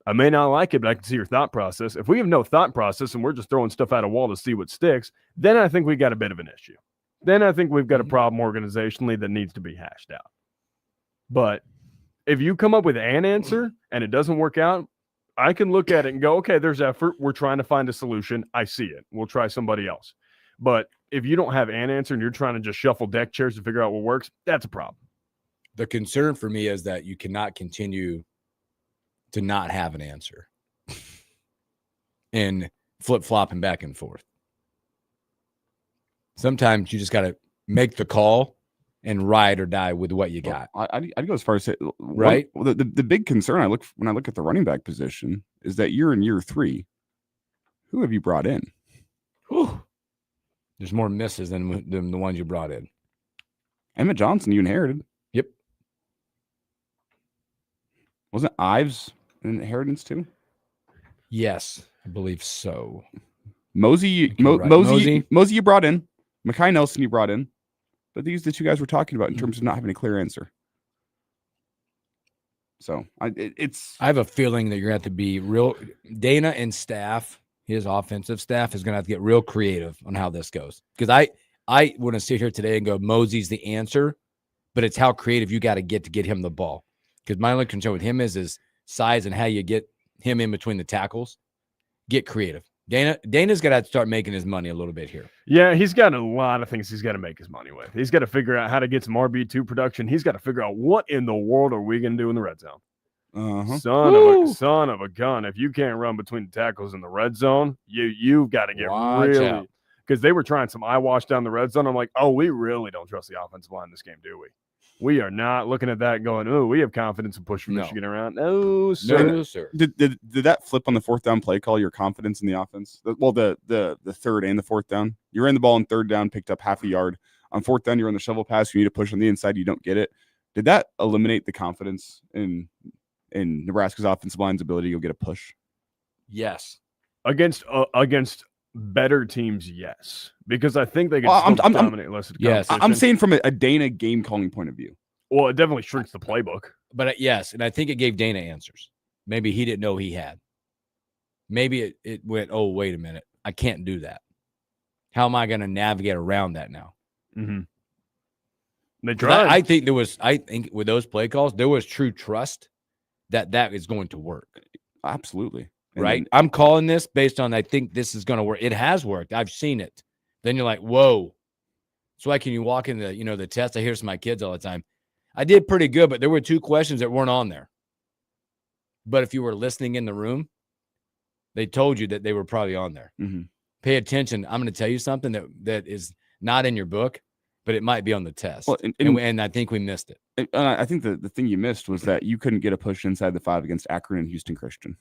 I may not like it, but I can see your thought process. If we have no thought process and we're just throwing stuff at a wall to see what sticks, then I think we got a bit of an issue. Then I think we've got a problem organizationally that needs to be hashed out. But if you come up with an answer and it doesn't work out, I can look at it and go, okay, there's effort. We're trying to find a solution. I see it. We'll try somebody else. But if you don't have an answer and you're trying to just shuffle deck chairs to figure out what works, that's a problem. The concern for me is that you cannot continue to not have an answer and flip-flopping back and forth. Sometimes you just got to make the call and ride or die with what you got. I'd go as far as say, right. The big concern when I look at the running back position is that you're in year 3. Who have you brought in? Whew. There's more misses than the ones you brought in. Emmett Johnson, you inherited. Yep. Wasn't Ives an inheritance too? Yes, I believe so. Mosey, Mosey, you brought in. Makai Nelson, you brought in. But these are the two guys we're talking about in terms of not having a clear answer. So I have a feeling that you're going to have to be real. Dana and staff, his offensive staff, is going to have to get real creative on how this goes. Because I want to sit here today and go, Mosey's the answer, but it's how creative you got to get him the ball. Because my only concern with him is his size and how you get him in between the tackles. Get creative. Dana's got to have to start making his money a little bit here. Yeah, he's got a lot of things he's got to make his money with. He's got to figure out how to get some RB2 production. He's got to figure out what in the world are we going to do in the red zone. Son of a gun. If you can't run between the tackles in the red zone, you've got to get really – because they were trying some eye wash down the red zone. I'm like, oh, we really don't trust the offensive line in this game, do we? We are not looking at that going, oh, we have confidence in pushing Michigan around. No, sir. No, sir. Did that flip on the fourth down play call your confidence in the offense? The third and the fourth down. You ran the ball on third down, picked up half a yard. On fourth down, you're on the shovel pass. You need to push on the inside. You don't get it. Did that eliminate the confidence in Nebraska's offensive line's ability to go get a push? Yes. Against better teams, yes, because I think they can dominate less of the competition. I'm saying from a Dana game calling point of view. Well, it definitely shrinks the playbook. But yes, and I think it gave Dana answers. Maybe he didn't know he had. Maybe it went, oh, wait a minute. I can't do that. How am I going to navigate around that now? Mm-hmm. They tried. I think with those play calls, there was true trust that is going to work. Absolutely. Right? I'm calling this based on I think this is going to work. It has worked. I've seen it. Then you're like, whoa. So why can you walk in the test? I hear some of my kids all the time. I did pretty good, but there were 2 questions that weren't on there. But if you were listening in the room, they told you that they were probably on there. Mm-hmm. Pay attention. I'm going to tell you something that is not in your book, but it might be on the test. Well, and I think we missed it. I think the thing you missed was that you couldn't get a push inside the 5 against Akron and Houston Christian.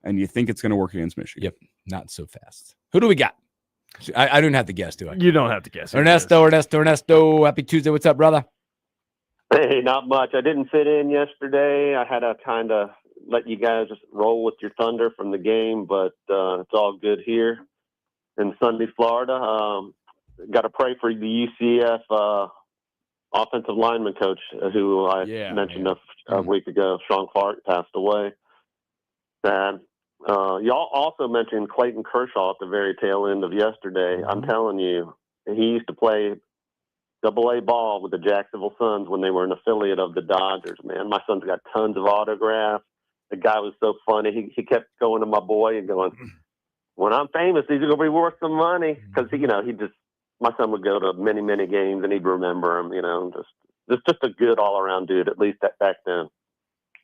And you think it's going to work against Michigan. Yep. Not so fast. Who do we got? I don't have to guess, do I? You don't have to guess. Ernesto. Happy Tuesday. What's up, brother? Hey, not much. I didn't fit in yesterday. I had to kind of let you guys just roll with your thunder from the game, but it's all good here in sunny Florida. Got to pray for the UCF offensive lineman coach who I mentioned a week ago. Sean Clark passed away. And y'all also mentioned Clayton Kershaw at the very tail end of yesterday. I'm telling you, he used to play AA ball with the Jacksonville Suns when they were an affiliate of the Dodgers, man. My son's got tons of autographs. The guy was so funny. He kept going to my boy and going, when I'm famous, these are going to be worth some money. Because, my son would go to many, many games and he'd remember him, just a good all-around dude, at least back then.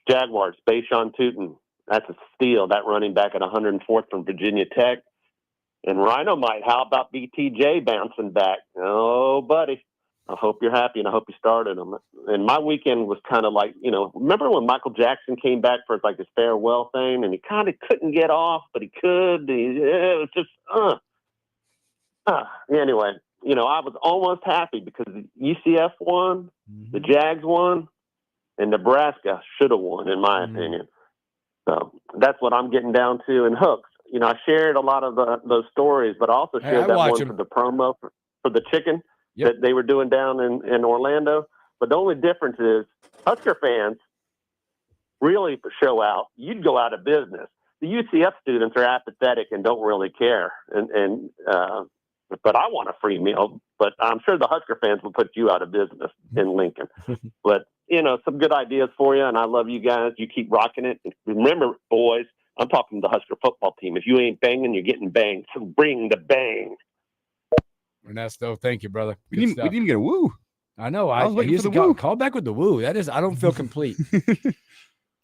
Jaguars, Bashan Tootin. That's a steal, that running back at 104th from Virginia Tech. And Rhino might. How about BTJ bouncing back? Oh, buddy. I hope you're happy, and I hope you started him. And my weekend was kind of like, remember when Michael Jackson came back for his farewell thing, and he kind of couldn't get off, but he could. It was just, Anyway, I was almost happy because the UCF won, the Jags won, and Nebraska should have won, in my opinion. So that's what I'm getting down to. And hooks, I shared a lot of those stories, but I also shared that one for the promo for the chicken that they were doing down in Orlando. But the only difference is Husker fans really show out. You'd go out of business. The UCF students are apathetic and don't really care. But I want a free meal. But I'm sure the Husker fans will put you out of business in Lincoln. But some good ideas for you, and I love you guys. You keep rocking it. And remember, boys, I'm talking to the Husker football team. If you ain't banging, you're getting banged. So bring the bang. Ernesto, thank you, brother. We didn't even get a woo. I know. I was used to call back with the woo. That is, I don't feel complete.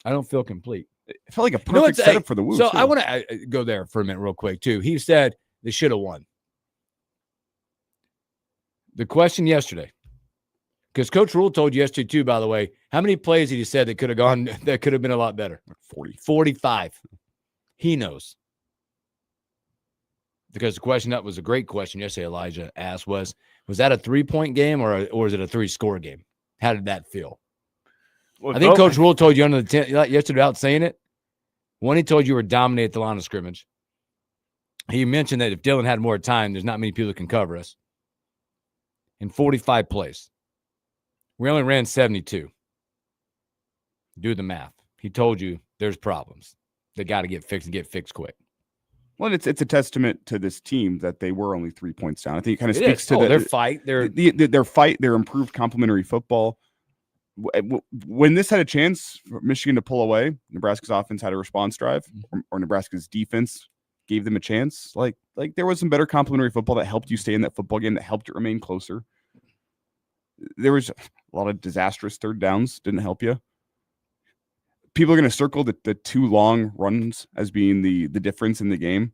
I don't feel complete. It felt like a perfect setup for the woo. So too. I want to go there for a minute real quick, too. He said they should have won. The question yesterday, because Coach Rule told you yesterday, too, by the way, how many plays did he said that could have gone, that could have been a lot better? 40. 45. He knows. Because the question that was a great question yesterday, Elijah asked was that a 3-point game or is it a 3-score game? How did that feel? Well, I think Coach Rule told you under the tent yesterday without saying it. When he told you were dominate the line of scrimmage, he mentioned that if Dylan had more time, there's not many people that can cover us. In 45 plays, we only ran 72. Do the math. He told you there's problems. They got to get fixed and get fixed quick. Well, it's a testament to this team that they were only 3 points down. I think it kind of It speaks is. to Their fight. their fight, their improved complementary football. When this had a chance for Michigan to pull away, Nebraska's offense had a response drive, or Nebraska's defense gave them a chance. Like there was some better complementary football that helped you stay in that football game, that helped it remain closer. There was a lot of disastrous third downs, didn't help you. People are going to circle the 2 long runs as being the difference in the game.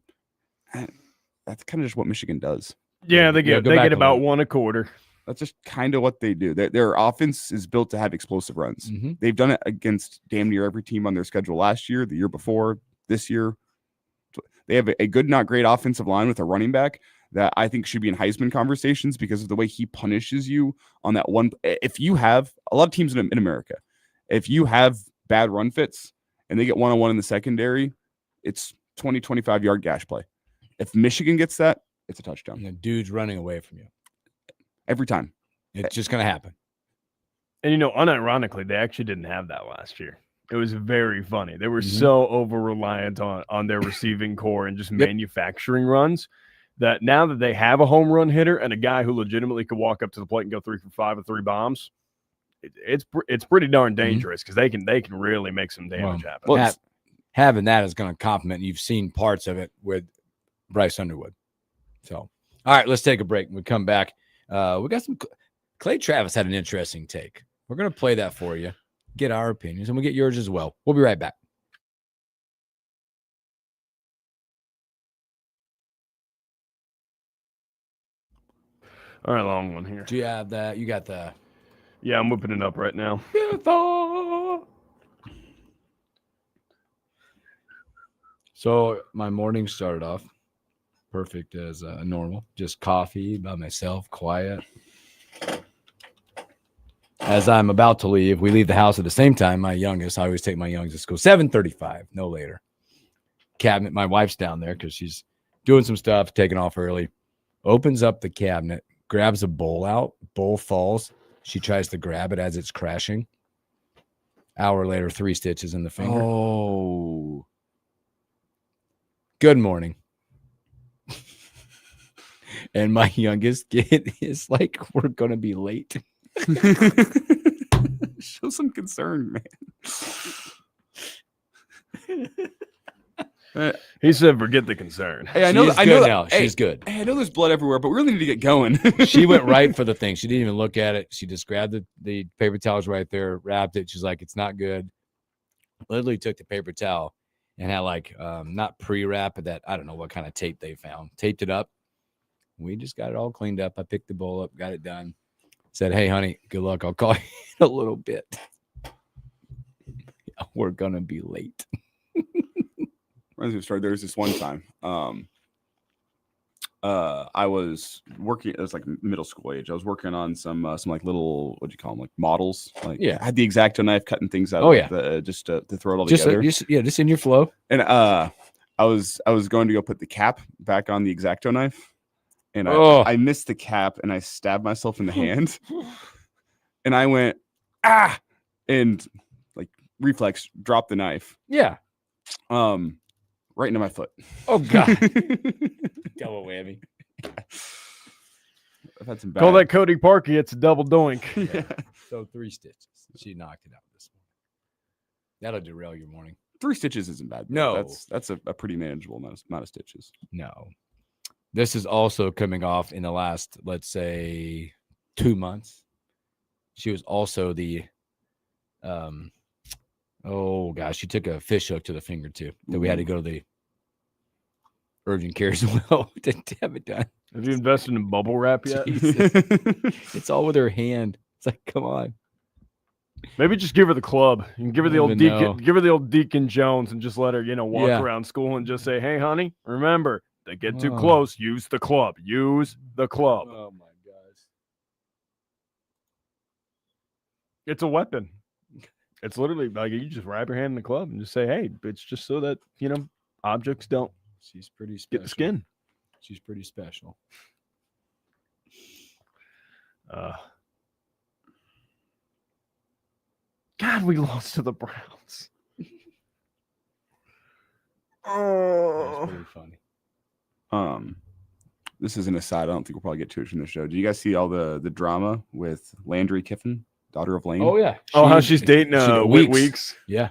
That's kind of just what Michigan does. Yeah, they get about 1 a quarter. That's just kind of what they do. Their offense is built to have explosive runs. Mm-hmm. They've done it against damn near every team on their schedule last year, the year before, this year. They have a good, not great offensive line with a running back that I think should be in Heisman conversations because of the way he punishes you on that one. If you have a lot of teams in America, if you have bad run fits and they get one-on-one in the secondary, it's 20, 25-yard gash play. If Michigan gets that, it's a touchdown. And the dude's running away from you. Every time. It's just going to happen. And, unironically, they actually didn't have that last year. It was very funny. They were so over-reliant on their receiving core and just manufacturing runs that now that they have a home run hitter and a guy who legitimately could walk up to the plate and go 3 for 5 with 3 bombs, it's pretty darn dangerous because they can really make some damage happen. Well, having that is going to complement. You've seen parts of it with Bryce Underwood. So, all right, let's take a break. When we come back, we got some. Clay Travis had an interesting take. We're going to play that for you, get our opinions, and we'll get yours as well. We'll be right back. All right, long one here. Do you have that? You got the. Yeah, I'm whipping it up right now. So my morning started off perfect as normal. Just coffee by myself, quiet. As I'm about to leave, we leave the house at the same time. My youngest, I always take my youngest to school, 7:35, no later. Cabinet, my wife's down there because she's doing some stuff, taking off early. Opens up the cabinet, grabs a bowl out. Bowl falls. She tries to grab it as it's crashing. Hour later, 3 stitches in the finger. Oh. Good morning. And my youngest kid is like, we're going to be late. Show some concern, man. He said, "Forget the concern." Hey, I She's know good now. She's good. Hey, I know there's blood everywhere, but we really need to get going. She went right for the thing. She didn't even look at it. She just grabbed the paper towels right there, wrapped it. She's like, it's not good. Literally took the paper towel and had like not pre-wrap, but that I don't know what kind of tape they found. Taped it up. We just got it all cleaned up. I picked the bowl up, got it done. Said, hey, honey, good luck. I'll call you in a little bit. We're going to be late. There was this one time. I was working. It was like middle school age. I was working on some like little, what do you call them, like models. Like, yeah, I had the X-Acto knife, cutting things out. Oh yeah, just to throw it all just together. Just in your flow. And I was going to go put the cap back on the X-Acto knife, and I missed the cap, and I stabbed myself in the hand, and I went and like reflex dropped the knife. Yeah. Right into my foot. Oh God. Double whammy. I've had some bad. Call that Cody Parkey. It's a double doink. Yeah. So 3 stitches. She knocked it out this morning. That'll derail your morning. 3 stitches isn't bad. No. That's a pretty manageable amount of stitches. No. This is also coming off in the last, let's say, 2 months. She was also the oh gosh, she took a fish hook to the finger too. That we had to go to the urgent care as well to have it done. Have you invested in bubble wrap yet? It's all with her hand. It's like, come on. Maybe just give her the club and give her the old Deacon, give her the old Deacon Jones, and just let her, walk around school and just say, "Hey, honey, remember They get too close. Use the club. Use the club. Oh my gosh. It's a weapon. It's literally like you just wrap your hand in the club and just say, hey, it's just so that, objects don't She's pretty special. get the skin. She's pretty special. God, we lost to the Browns. That's pretty funny. This is an aside. I don't think we'll probably get to it in the show. Do you guys see all the drama with Landry Kiffin, daughter of Lane? Oh yeah. How she's dating Weeks. Yeah.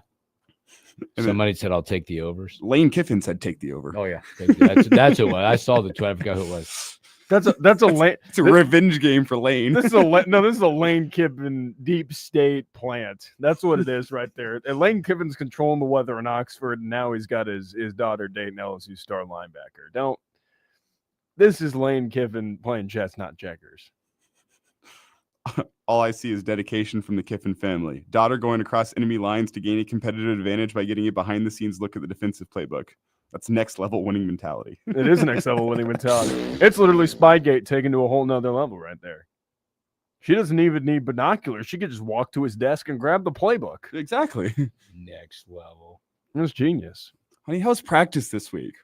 And Somebody said I'll take the overs. Lane Kiffin said take the over. Oh yeah. That's who it was. I saw the tweet. I forgot who it was. That's a Lane. It's a revenge game for Lane. This is a Lane Kiffin deep state plant. That's what it is right there. And Lane Kiffin's controlling the weather in Oxford, and now he's got his daughter dating LSU star linebacker. This is Lane Kiffin playing chess, not checkers. All I see is dedication from the Kiffin family. Daughter going across enemy lines to gain a competitive advantage by getting a behind-the-scenes look at the defensive playbook. That's next level winning mentality. It is next level winning mentality. It's literally Spygate taken to a whole nother level right there. She doesn't even need binoculars. She could just walk to his desk and grab the playbook. Exactly. Next level. It was genius. Honey, how's practice this week?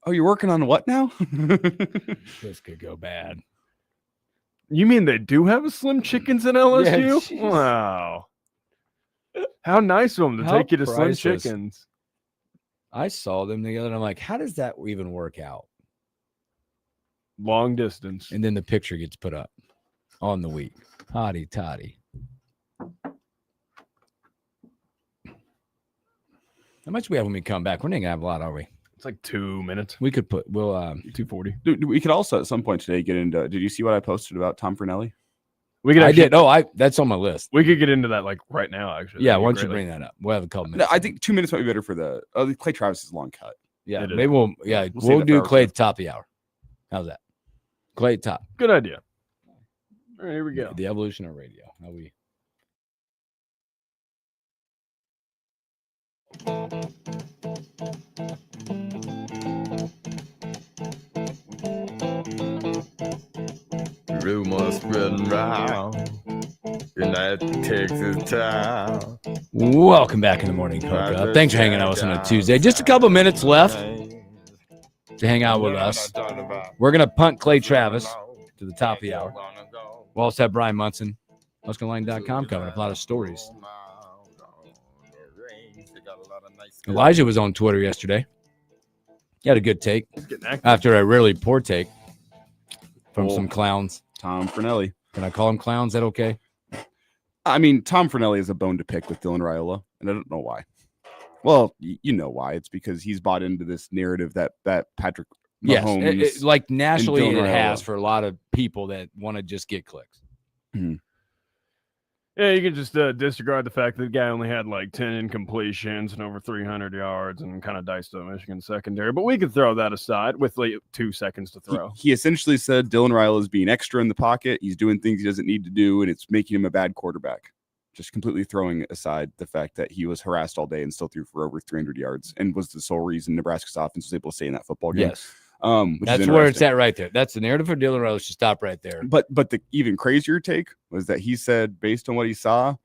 Oh, you're working on what now? This could go bad. You mean they do have a Slim Chickens at LSU? Yeah, wow. How nice of them to How take you to priceless. Slim Chickens. I saw them together and I'm like, how does that even work out? Long distance. And then the picture gets put up on the week. Hotty toddy. How much we have when we come back? We're not gonna have a lot, are we? It's like 2 minutes. We could put 240. Dude, we could also at some point today get into. Did you see what I posted about Tom Fernelli? We could I actually, did. Oh, that's on my list. We could get into that like right now, actually. Yeah, That'd be why don't you great. bring that up? We'll have a couple No, minutes. I think 2 minutes might be better for the Clay Travis's long cut. Yeah, It is. maybe we'll save we'll that do for Clay our at the top of the hour. How's that? Clay at top. Good idea. All right, here we go. The evolution of radio. How we Rumors spreading round in that Texas town. Welcome back in the morning, Hookup. Thanks for hanging out with us on a Tuesday. Just a couple minutes left to hang out with us. We're gonna punt Clay Travis to the top of the hour. We'll also have Brian Munson, HuskerLine.com, coming up. A lot of stories. Elijah was on Twitter yesterday. He had a good take Getting active. after a really poor take from some clowns. Tom Fernelli. Can I call them clowns? Is that okay? I mean, Tom Fernelli is a bone to pick with Dylan Raiola, and I don't know why. Well, you know why. It's because he's bought into this narrative that Patrick Mahomes. Yes, like nationally Dylan it has Raiola. for a lot of people that want to just get clicks. Yeah, you can just disregard the fact that the guy only had like 10 incompletions and over 300 yards and kind of diced up Michigan secondary. But we could throw that aside with like 2 seconds to throw. He essentially said Dylan Raiola is being extra in the pocket. He's doing things he doesn't need to do, and it's making him a bad quarterback. Just completely throwing aside the fact that he was harassed all day and still threw for over 300 yards and was the sole reason Nebraska's offense was able to stay in that football game. Yes. Which That's is where it's interesting. at right there. That's the narrative for Dylan Rose. Should stop right there. But the even crazier take was that he said, based on what he saw,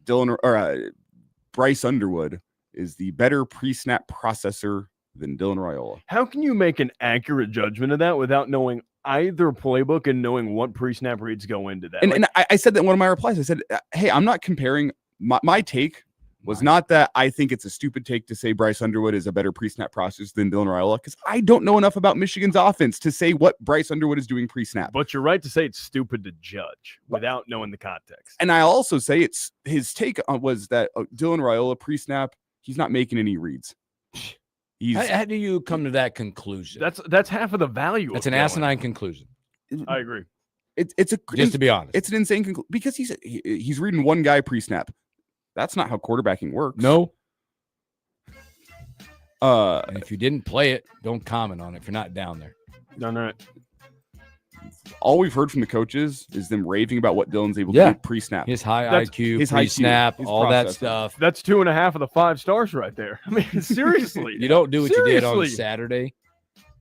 Bryce Underwood is the better pre-snap processor than Dylan Raiola. How can you make an accurate judgment of that without knowing either playbook and knowing what pre-snap reads go into that? And I said that in one of my replies. I said, hey, I'm not comparing. My take was not that I think it's a stupid take to say Bryce Underwood is a better pre-snap processor than Dylan Raiola, because I don't know enough about Michigan's offense to say what Bryce Underwood is doing pre-snap. But you're right to say it's stupid to judge without knowing the context. And I also say it's his take was that Dylan Raiola pre-snap, he's not making any reads. How do you come to that conclusion? That's half of the value. That's of an Dylan. asinine conclusion. I agree. It's a Just to be honest. it's an insane conclusion because he's reading one guy pre-snap. That's not how quarterbacking works. No. Uh, And if you didn't play it, don't comment on it if you're not down there. Done right. all we've heard from the coaches is them raving about what Dylan's able Yeah. to do pre-snap. His high That's- IQ, his high IQ, pre-snap, his all that processing. stuff. That's 2.5 of the 5 stars right there. I mean, seriously. You don't do what you did on Seriously. Saturday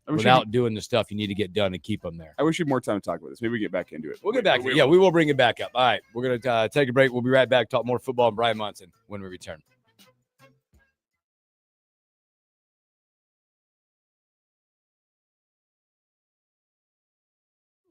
without doing the stuff you need to get done to keep them there. I wish we had more time to talk about this. Maybe we get back into it. We'll get back. Yeah, we will bring it back up. All right, we're going to take a break. We'll be right back. Talk more football and Brian Munson when we return.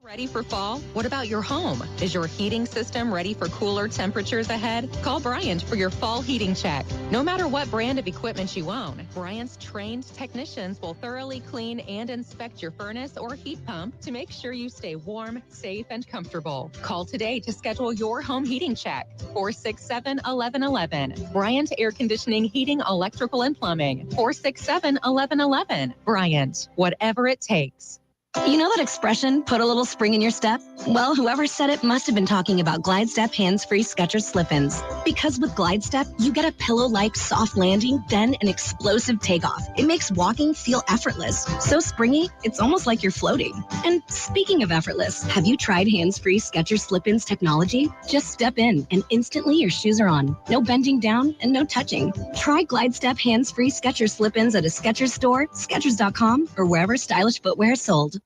Ready for fall? What about your home? Is your heating system ready for cooler temperatures ahead? Call Bryant for your fall heating check. No matter what brand of equipment you own, Bryant's trained technicians will thoroughly clean and inspect your furnace or heat pump to make sure you stay warm, safe, and comfortable. Call today to schedule your home heating check. 467-1111. Bryant Air Conditioning, Heating, Electrical, and Plumbing. 467-1111. Bryant, whatever it takes. You know that expression, put a little spring in your step? Well, whoever said it must have been talking about Glide Step hands-free Skechers slip-ins. Because with Glide Step, you get a pillow-like soft landing, then an explosive takeoff. It makes walking feel effortless. So springy, it's almost like you're floating. And speaking of effortless, have you tried hands-free Skechers slip-ins technology? Just step in, and instantly your shoes are on. No bending down and no touching. Try Glide Step hands-free Skechers slip-ins at a Skechers store, Skechers.com, or wherever stylish footwear is sold.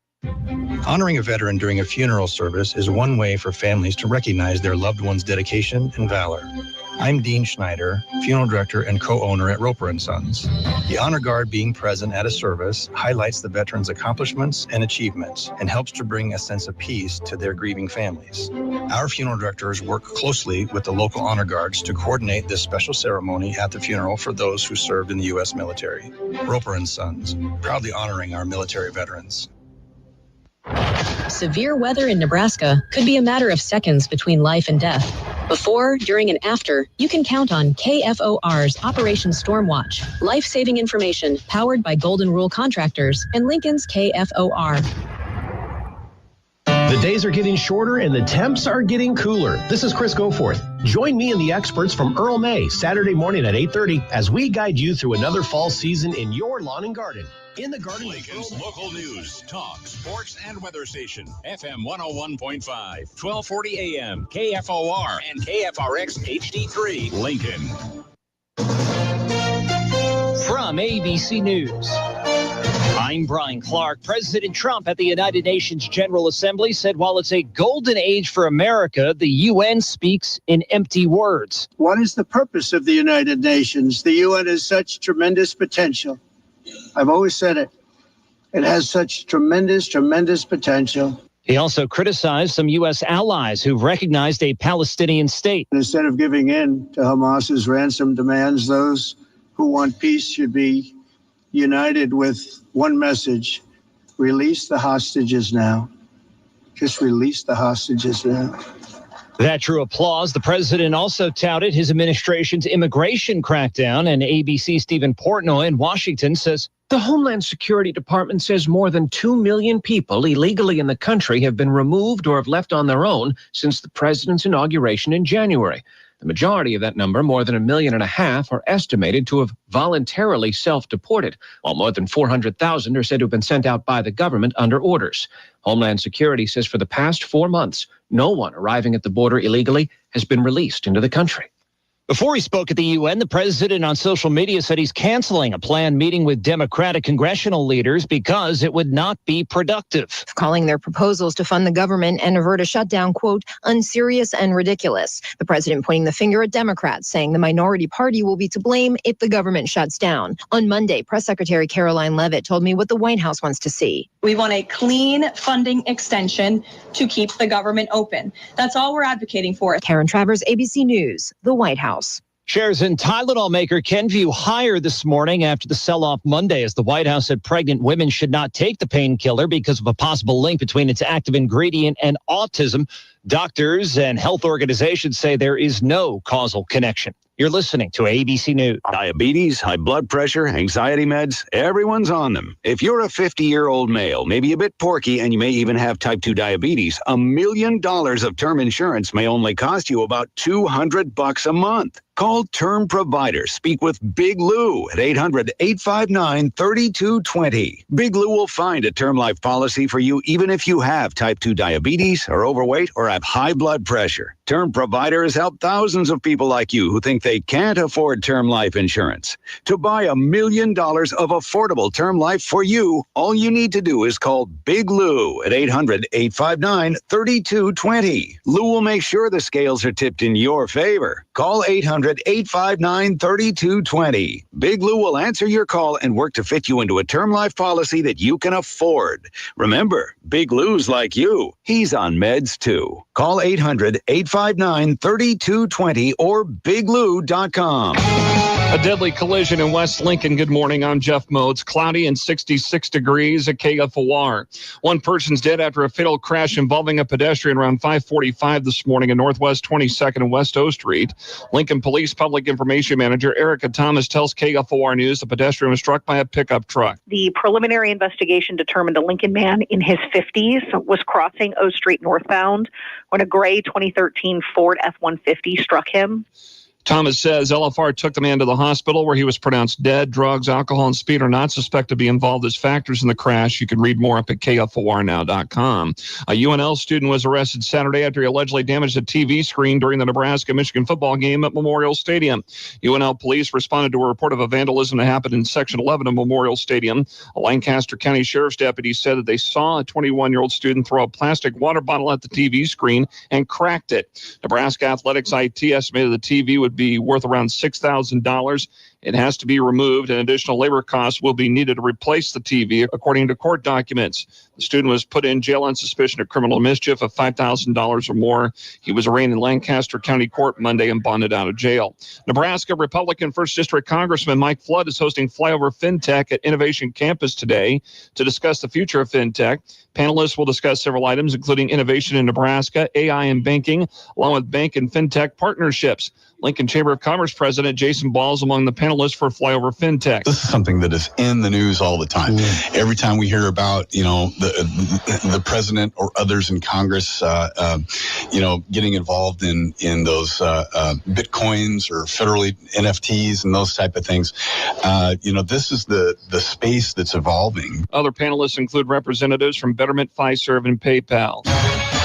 Honoring a veteran during a funeral service is one way for families to recognize their loved one's dedication and valor. I'm Dean Schneider, funeral director and co-owner at Roper & Sons. The honor guard being present at a service highlights the veteran's accomplishments and achievements and helps to bring a sense of peace to their grieving families. Our funeral directors work closely with the local honor guards to coordinate this special ceremony at the funeral for those who served in the U.S. military. Roper & Sons, proudly honoring our military veterans. Severe weather in Nebraska could be a matter of seconds between life and death. Before, during, and after, you can count on KFOR's Operation Stormwatch, life-saving information powered by Golden Rule Contractors and Lincoln's KFOR. The days are getting shorter and the temps are getting cooler. This is Chris Goforth. Join me and the experts from Earl May Saturday morning at 8:30 as we guide you through another fall season in your lawn and garden. In the garden, Lincoln's local news, talk, sports, and weather station. FM 101.5, 1240 AM, KFOR, and KFRX HD3, Lincoln. From ABC News, I'm Brian Clark. President Trump at the United Nations General Assembly said while it's a golden age for America, the UN speaks in empty words. What is the purpose of the United Nations? The UN has such tremendous potential. I've always said it. It has such tremendous, tremendous potential. He also criticized some U.S. allies who've recognized a Palestinian state. Instead of giving in to Hamas's ransom demands, those who want peace should be united with one message: release the hostages now. Just release the hostages now. That drew applause. The president also touted his administration's immigration crackdown, and ABC's Stephen Portnoy in Washington says the Homeland Security Department says more than 2 million people illegally in the country have been removed or have left on their own since the president's inauguration in January. The majority of that number, more than 1.5 million, are estimated to have voluntarily self-deported, while more than 400,000 are said to have been sent out by the government under orders. Homeland Security says for the past 4 months, no one arriving at the border illegally has been released into the country. Before he spoke at the UN, the president on social media said he's canceling a planned meeting with Democratic congressional leaders because it would not be productive. Calling their proposals to fund the government and avert a shutdown, quote, unserious and ridiculous. The president pointing the finger at Democrats, saying the minority party will be to blame if the government shuts down. On Monday, Press Secretary Caroline Leavitt told me what the White House wants to see. We want a clean funding extension to keep the government open. That's all we're advocating for. Karen Travers, ABC News, the White House. Shares in Tylenol maker Kenvue higher this morning after the sell-off Monday as the White House said pregnant women should not take the painkiller because of a possible link between its active ingredient and autism. Doctors and health organizations say there is no causal connection. You're listening to ABC News. Diabetes, high blood pressure, anxiety meds, everyone's on them. If you're a 50-year-old male, maybe a bit porky, and you may even have type 2 diabetes, $1 million of term insurance may only cost you about $200 a month. Call Term Provider. Speak with Big Lou at 800-859-3220. Big Lou will find a term life policy for you even if you have type 2 diabetes, are overweight, or have high blood pressure. Term Provider has helped thousands of people like you who think they can't afford term life insurance. To buy $1 million of affordable term life for you, all you need to do is call Big Lou at 800-859-3220. Lou will make sure the scales are tipped in your favor. Call 800-859-3220. Big Lou will answer your call and work to fit you into a term life policy that you can afford. Remember, Big Lou's like you. He's on meds too. Call 800-859-3220 or biglou.com. A deadly collision in West Lincoln. Good morning. I'm Jeff Moats. Cloudy and 66 degrees at KFOR. One person's dead after a fatal crash involving a pedestrian around 5:45 this morning in Northwest 22nd and West O Street. Lincoln Police Public Information Manager Erica Thomas tells KFOR News the pedestrian was struck by a pickup truck. The preliminary investigation determined a Lincoln man in his 50s was crossing O Street northbound when a gray 2013 Ford F-150 struck him. Thomas says LFR took the man to the hospital where he was pronounced dead. Drugs, alcohol, and speed are not suspected to be involved as factors in the crash. You can read more up at KFORnow.com. A UNL student was arrested Saturday after he allegedly damaged a TV screen during the Nebraska-Michigan football game at Memorial Stadium. UNL police responded to a report of a vandalism that happened in Section 11 of Memorial Stadium. A Lancaster County Sheriff's deputy said that they saw a 21-year-old student throw a plastic water bottle at the TV screen and cracked it. Nebraska Athletics IT estimated the TV would be worth around $6,000. It has to be removed, and additional labor costs will be needed to replace the TV, according to court documents. The student was put in jail on suspicion of criminal mischief of $5,000 or more. He was arraigned in Lancaster County Court Monday and bonded out of jail. Nebraska Republican 1st District Congressman Mike Flood is hosting Flyover FinTech at Innovation Campus today to discuss the future of FinTech. Panelists will discuss several items, including innovation in Nebraska, AI in banking, along with bank and FinTech partnerships. Lincoln Chamber of Commerce President Jason Ball is among the panelists for Flyover FinTech. This is something that is in the news all the time. Every time we hear about, the president or others in Congress, getting involved in those Bitcoins or federally NFTs and those type of things, this is the space that's evolving. Other panelists include representatives from Betterment, Fiserv, and PayPal.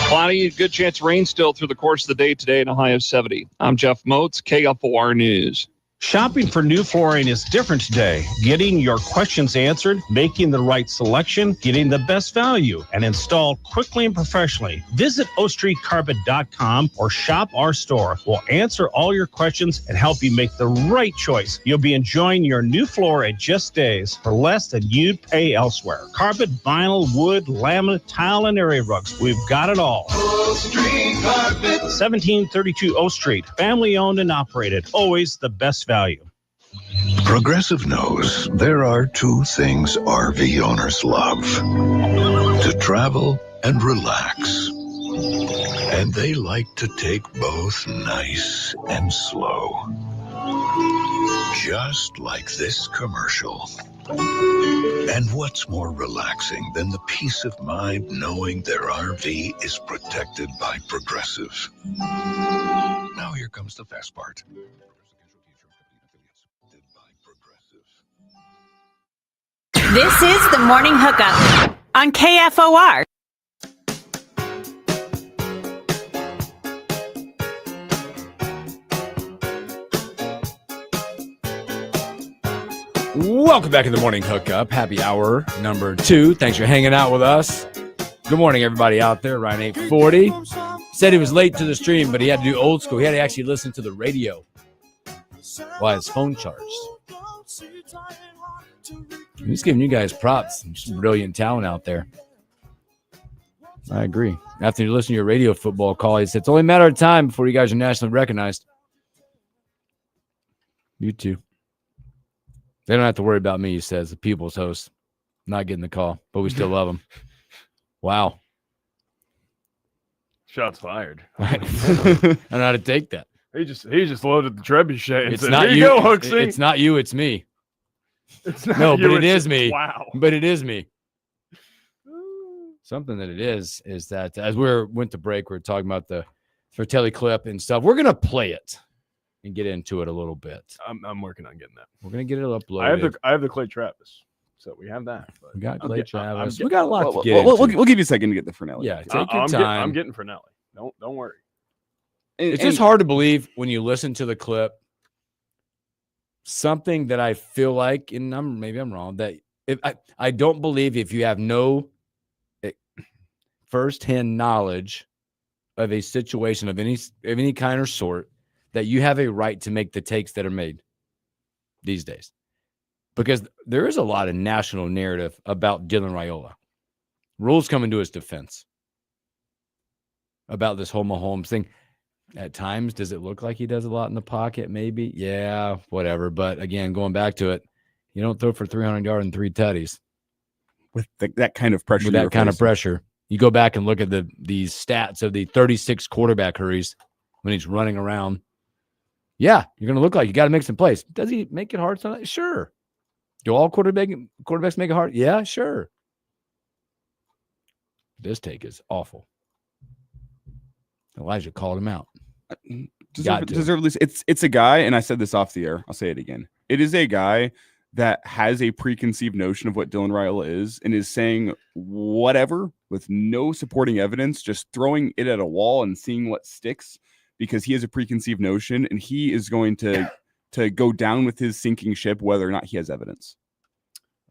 Cloudy, good chance of rain still through the course of the day today and a high of 70. I'm Jeff Moats, KFOR News. Shopping for new flooring is different today. Getting your questions answered, making the right selection, getting the best value, and installed quickly and professionally. Visit ostreetcarpet.com or shop our store. We'll answer all your questions and help you make the right choice. You'll be enjoying your new floor in just days for less than you'd pay elsewhere. Carpet, vinyl, wood, laminate, tile, and area rugs. We've got it all. O Street Carpet. 1732 O Street. Family owned and operated. Always the best value. Progressive knows there are two things RV owners love: to travel and relax. And they like to take both nice and slow. Just like this commercial. And what's more relaxing than the peace of mind knowing their RV is protected by Progressive? Now here comes the fast part. This is the Morning Hookup on KFOR. Welcome back to the Morning Hookup. Happy hour number 2. Thanks for hanging out with us. Good morning, everybody out there. Ryan 840 said he was late to the stream, but he had to do old school. He had to actually listen to the radio while his phone charged. I'm just giving you guys props. Some brilliant talent out there. I agree. After you listen to your radio football call, he said it's only a matter of time before you guys are nationally recognized. You too. They don't have to worry about me, he says, the People's host. Not getting the call, but we still love him. Wow. Shots fired. I don't know how to take that. He just loaded the trebuchet and it's said, not "Here you, go, Hooksy." It's not you, it's me. It's not no, you, but it it's is me. Wow. But it is me. Something that it is that as we went to break, we were talking about the Fratelli clip and stuff. We're going to play it and get into it a little bit. I'm working on getting that. We're going to get it uploaded. I have the Clay Travis. So we have that. We got Clay Travis. We got a lot to get into. We'll give you a second to get the Fernelli. Yeah, take your time. I'm getting Fernelli. Don't worry. It's just hard to believe when you listen to the clip. Something that I feel like, and maybe I'm wrong, that I don't believe if you have no firsthand knowledge of a situation of any kind or sort, that you have a right to make the takes that are made these days. Because there is a lot of national narrative about Dylan Raiola. Rules coming to his defense about this whole Mahomes thing. At times, does it look like he does a lot in the pocket? Maybe. Yeah, whatever. But again, going back to it, you don't throw for 300 yards and 3 tutties. With that kind of pressure. With that kind of pressure. You go back and look at these stats of the 36 quarterback hurries when he's running around. Yeah, you're going to look like you got to make some plays. Does he make it hard sometimes? Sure. Do all quarterbacks make it hard? Yeah, sure. This take is awful. Elijah called him out. Deservedly, it's a guy, and I said this off the air. I'll say it again. It is a guy that has a preconceived notion of what Dylan Raiola is and is saying whatever with no supporting evidence, just throwing it at a wall and seeing what sticks because he has a preconceived notion and he is going to go down with his sinking ship whether or not he has evidence.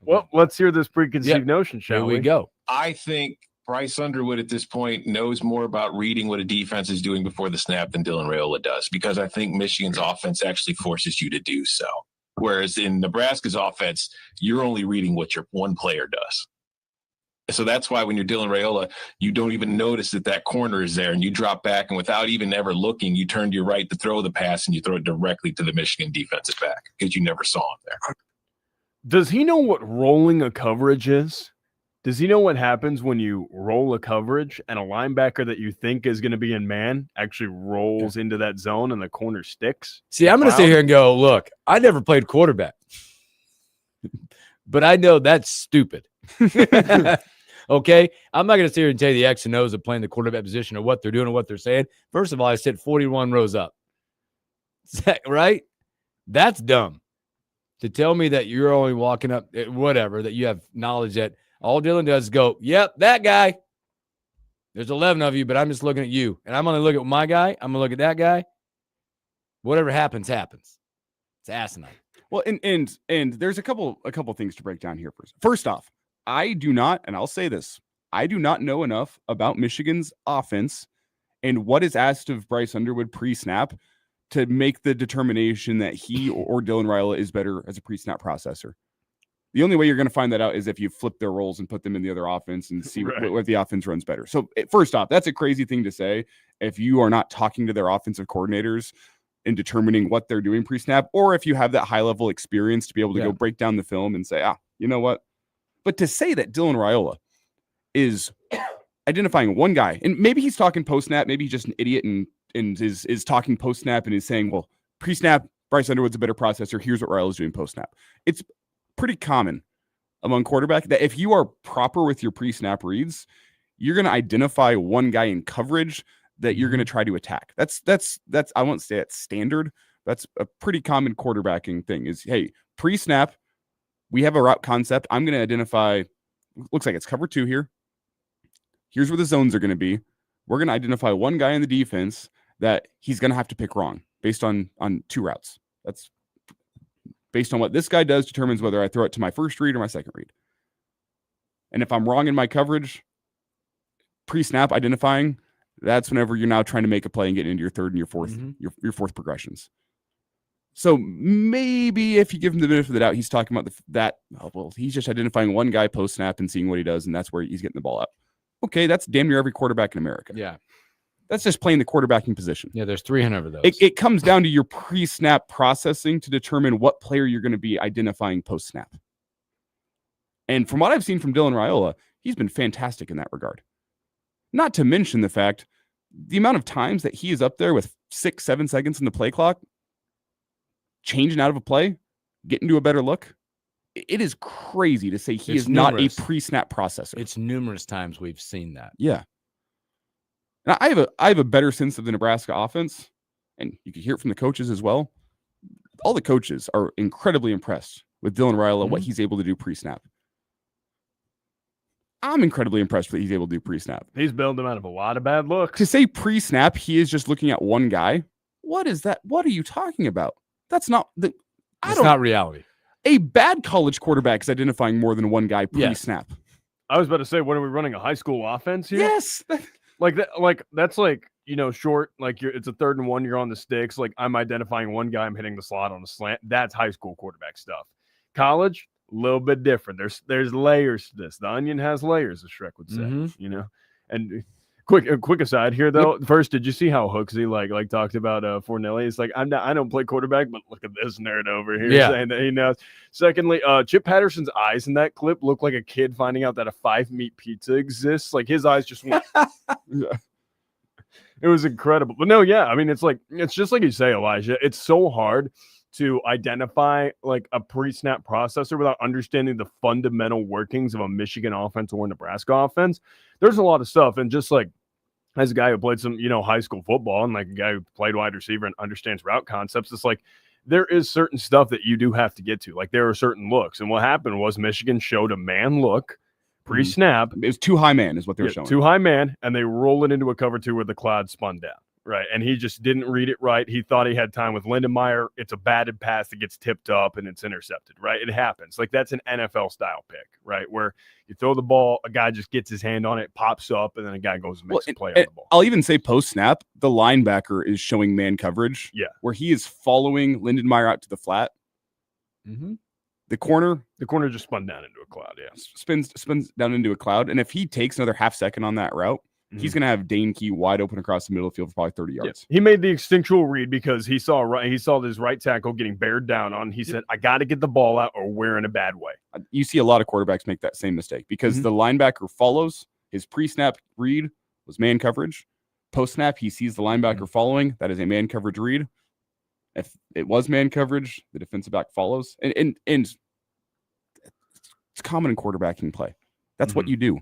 Well, let's hear this preconceived notion, shall we? Here we go. I think Bryce Underwood at this point knows more about reading what a defense is doing before the snap than Dylan Raiola does, because I think Michigan's offense actually forces you to do so. Whereas in Nebraska's offense, you're only reading what your one player does. So that's why when you're Dylan Raiola, you don't even notice that corner is there and you drop back and without even ever looking, you turn to your right to throw the pass and you throw it directly to the Michigan defensive back because you never saw him there. Does he know what rolling a coverage is? Does he know what happens when you roll a coverage and a linebacker that you think is going to be in man actually rolls into that zone and the corner sticks? See, I'm going to sit here and go, look, I never played quarterback, but I know that's stupid. Okay? I'm not going to sit here and tell you the X and O's of playing the quarterback position or what they're doing or what they're saying. First of all, I sit 41 rows up. Right? That's dumb. To tell me that you're only walking up, whatever, that you have knowledge that all Dylan does is go, yep, that guy. There's 11 of you, but I'm just looking at you. And I'm going to look at my guy. I'm going to look at that guy. Whatever happens, happens. It's asinine. Well, and there's a couple things to break down here. First off, I do not, and I'll say this, I do not know enough about Michigan's offense and what is asked of Bryce Underwood pre-snap to make the determination that he or Dylan Raiola is better as a pre-snap processor. The only way you're going to find that out is if you flip their roles and put them in the other offense and see what the offense runs better. So first off, that's a crazy thing to say if you are not talking to their offensive coordinators and determining what they're doing pre-snap, or if you have that high-level experience to be able to go break down the film and say, you know what? But to say that Dylan Raiola is identifying one guy, and maybe he's talking post-snap, maybe he's just an idiot and is talking post-snap and is saying, well, pre-snap, Bryce Underwood's a better processor. Here's what Raiola is doing post-snap. It's pretty common among quarterback that if you are proper with your pre-snap reads, you're going to identify one guy in coverage that you're going to try to attack. That's I won't say it's standard. That's a pretty common quarterbacking thing is, hey, pre-snap, we have a route concept. I'm going to identify, looks like it's cover 2 here. Here's where the zones are going to be. We're going to identify one guy in the defense that he's going to have to pick wrong based on 2 routes. That's based on what this guy does determines whether I throw it to my first read or my second read. And if I'm wrong in my coverage, pre-snap identifying, that's whenever you're now trying to make a play and get into your third and your fourth, your fourth progressions. So maybe if you give him the benefit of the doubt, he's talking about he's just identifying one guy post-snap and seeing what he does, and that's where he's getting the ball out. Okay, that's damn near every quarterback in America. Yeah. That's just playing the quarterbacking position. Yeah, there's 300 of those. It comes down to your pre-snap processing to determine what player you're going to be identifying post-snap. And from what I've seen from Dylan Raiola, he's been fantastic in that regard. Not to mention the fact, the amount of times that he is up there with 6-7 seconds in the play clock, changing out of a play, getting to a better look. It is crazy to say he is not a pre-snap processor. It's numerous times we've seen that. Yeah. Now, I have a better sense of the Nebraska offense, and you can hear it from the coaches as well. All the coaches are incredibly impressed with Dylan Raiola, what he's able to do pre-snap. I'm incredibly impressed that he's able to do pre-snap. He's bailed him out of a lot of bad looks. To say pre-snap, he is just looking at one guy. What is that? What are you talking about? That's not the. It's not reality. A bad college quarterback is identifying more than one guy pre-snap. I was about to say, what are we running, a high school offense here? Yes. Like that. Like that's like, short. Like it's a 3rd and 1. You're on the sticks. Like I'm identifying one guy. I'm hitting the slot on a slant. That's high school quarterback stuff. College, a little bit different. There's layers to this. The onion has layers, as Shrek would say. And quick aside here though. First, did you see how Hooksy like talked about Fornelli? It's like I don't play quarterback, but look at this nerd over here saying that he knows. Secondly, Chip Patterson's eyes in that clip look like a kid finding out that a 5-meat pizza exists. Like his eyes just went. It was incredible. But no, yeah, I mean it's just like you say, Elijah. It's so hard to identify like a pre-snap processor without understanding the fundamental workings of a Michigan offense or Nebraska offense. There's a lot of stuff. And just like as a guy who played some, high school football and like a guy who played wide receiver and understands route concepts, it's like there is certain stuff that you do have to get to. Like there are certain looks. And what happened was Michigan showed a man look pre-snap. It was too high man is what they're showing. Too high man. And they roll it into a cover 2 where the cloud spun down. Right. And he just didn't read it right. He thought he had time with Lindenmeyer. It's a batted pass that gets tipped up and it's intercepted. Right. It happens. Like that's an NFL style pick. Right. Where you throw the ball, a guy just gets his hand on it, pops up, and then a guy goes and makes a play on the ball. I'll even say post snap, the linebacker is showing man coverage. Yeah. Where he is following Lindenmeyer out to the flat. Mm-hmm. The corner just spun down into a cloud. Yeah. Spins down into a cloud. And if he takes another half second on that route, he's going to have Dane Key wide open across the middle of the field for probably 30 yards. Yeah. He made the instinctual read because he saw this right tackle getting bared down on. He said, I got to get the ball out or we're in a bad way. You see a lot of quarterbacks make that same mistake because the linebacker follows. His pre-snap read was man coverage. Post-snap, he sees the linebacker following. That is a man coverage read. If it was man coverage, the defensive back follows. And it's common in quarterbacking play. That's what you do.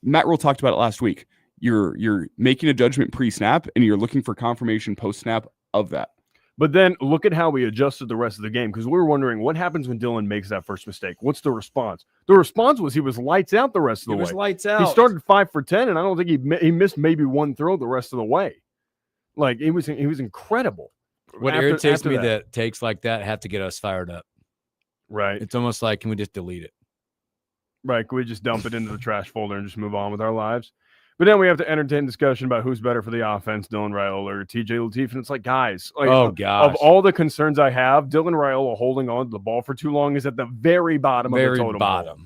Matt Rule talked about it last week. You're making a judgment pre-snap and you're looking for confirmation post-snap of that. But then look at how we adjusted the rest of the game because we were wondering what happens when Dylan makes that first mistake. What's the response? The response was he was lights out the rest of the way. He was lights out. He started 5 for 10, and I don't think he missed maybe one throw the rest of the way. Like he was incredible. What irritates me that takes like that have to get us fired up. Right. It's almost like, can we just delete it? Right. Can we just dump it into the trash folder and just move on with our lives? But then we have to entertain discussion about who's better for the offense, Dylan Raiola or TJ Lateef. And it's like, guys, of all the concerns I have, Dylan Raiola holding on to the ball for too long is at the very bottom of the totem pole.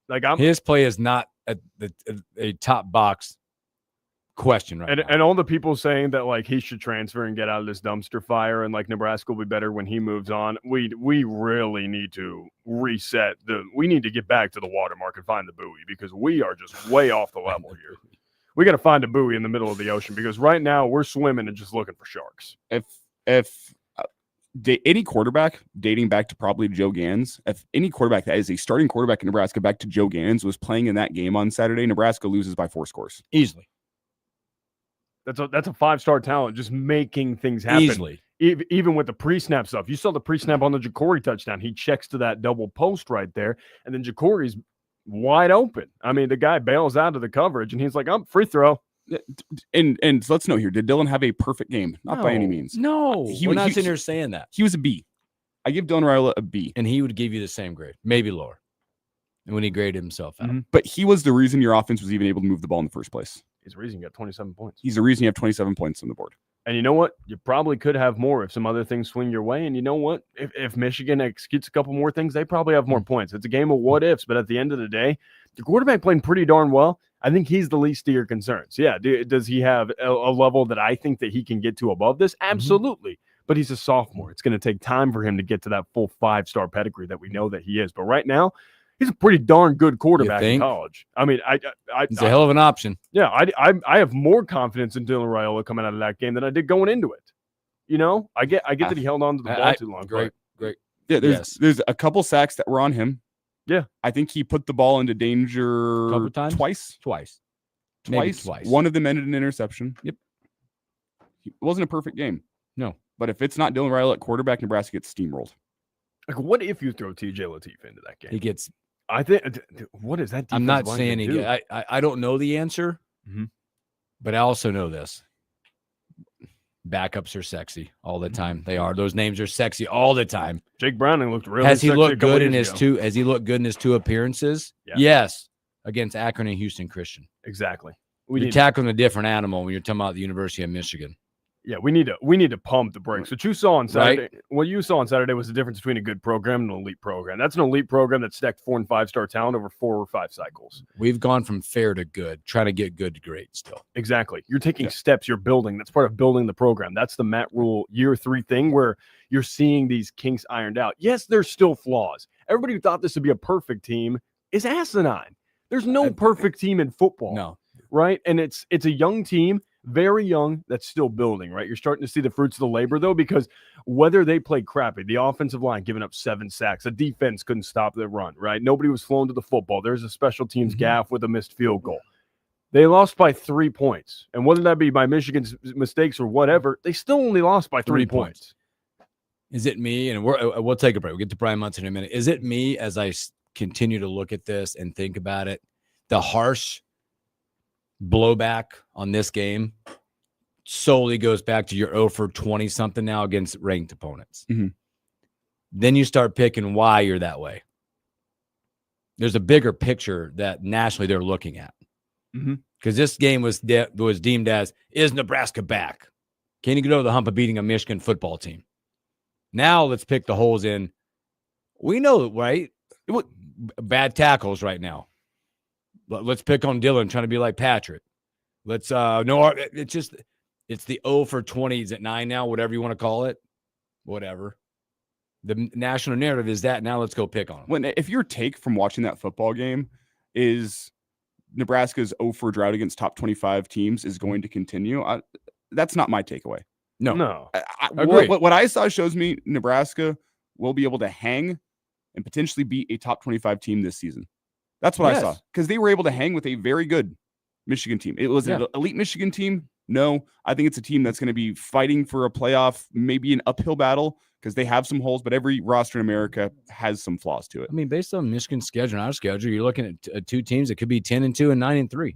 Like his play is not a top box question right now. And all the people saying that like he should transfer and get out of this dumpster fire and like Nebraska will be better when he moves on. We really need to reset we need to get back to the watermark and find the buoy because we are just way off the level here. We got to find a buoy in the middle of the ocean because right now we're swimming and just looking for sharks. If any quarterback dating back to probably Joe Gans, if any quarterback that is a starting quarterback in Nebraska back to Joe Gans was playing in that game on Saturday, Nebraska loses by 4 scores. Easily. That's a 5-star talent just making things happen. Easily. Even with the pre-snap stuff. You saw the pre-snap on the Jacory touchdown. He checks to that double post right there, and then Jacory's wide open. I mean, the guy bails out of the coverage, and he's like, free throw. And let's note here, did Dylan have a perfect game? Not by any means. No, we're not sitting here saying that. He was a B. I give Dylan Raiola a B. And he would give you the same grade, maybe lower, when he graded himself out. But he was the reason your offense was even able to move the ball in the first place. He's the reason you got 27 points. He's the reason you have 27 points on the board. And you know what? You probably could have more if some other things swing your way. And you know what? If Michigan executes a couple more things, they probably have more points. It's a game of what ifs. But at the end of the day, the quarterback playing pretty darn well. I think he's the least of your concerns. Yeah. Does he have a level that I think that he can get to above this? Absolutely. But he's a sophomore. It's going to take time for him to get to that full 5-star pedigree that we know that he is. But right now, he's a pretty darn good quarterback in college. I mean, it's a hell of an option. Yeah, I have more confidence in Dylan Raiola coming out of that game than I did going into it. You know, I get that he held on to the ball too long. Great. Yeah, there's a couple sacks that were on him. Yeah, I think he put the ball into danger couple times? Twice. Maybe twice. One of them ended in an interception. Yep. It wasn't a perfect game. No. But if it's not Dylan Raiola at quarterback, Nebraska gets steamrolled. Like, what if you throw TJ Lateef into that game? He gets I think what is that? I'm not defensive line saying gonna do? I don't know the answer, Mhm. but I also know this. Backups are sexy all the time. They are. Those names are sexy all the time. Jake Browning looked really. Has he sexy a looked couple good in years his ago. two? Has he looked good in his two appearances? Yeah. Yes, against Akron and Houston Christian. Exactly. You're tackling a different animal when you're talking about the University of Michigan. Yeah, we need to pump the brakes. What you saw on Saturday, what you saw on Saturday was the difference between a good program and an elite program. That's an elite program that stacked 4 and 5 star talent over 4 or 5 cycles. We've gone from fair to good, trying to get good to great still. Exactly. You're taking steps, you're building. That's part of building the program. That's the Matt Rule year 3 thing where you're seeing these kinks ironed out. Yes, there's still flaws. Everybody who thought this would be a perfect team is asinine. There's no perfect team in football. No. Right? And it's a young team, very young, that's still building, right? You're starting to see the fruits of the labor, though, because whether they played crappy, the offensive line giving up 7 sacks, the defense couldn't stop the run, right? Nobody was flowing to the football. There's a special teams gaff with a missed field goal. They lost by 3 points. And whether that be by Michigan's mistakes or whatever, they still only lost by 3 points. Is it me? And we'll take a break. We'll get to Brian Munson in a minute. Is it me as I continue to look at this and think about it? The harsh blowback on this game solely goes back to your 0 for 20 something now against ranked opponents. Mhm. Then you start picking why you're that way. There's a bigger picture that nationally they're looking at. Because this game was deemed as, is Nebraska back? Can you get over the hump of beating a Michigan football team? Now let's pick the holes in. We know, right? Bad tackles right now. Let's pick on Dylan trying to be like Patrick. Let's it's the 0 for 20s at 9 now, whatever you want to call it. Whatever. The national narrative is that now let's go pick on them. If your take from watching that football game is Nebraska's 0 for drought against top 25 teams is going to continue, that's not my takeaway. No. What I saw shows me Nebraska will be able to hang and potentially beat a top 25 team this season. That's what I saw, because they were able to hang with a very good Michigan team. It was an elite Michigan team. No, I think it's a team that's going to be fighting for a playoff, maybe an uphill battle, because they have some holes, but every roster in America has some flaws to it. I mean, based on Michigan's schedule and our schedule, you're looking at 2 teams that could be 10-2 and 9-3.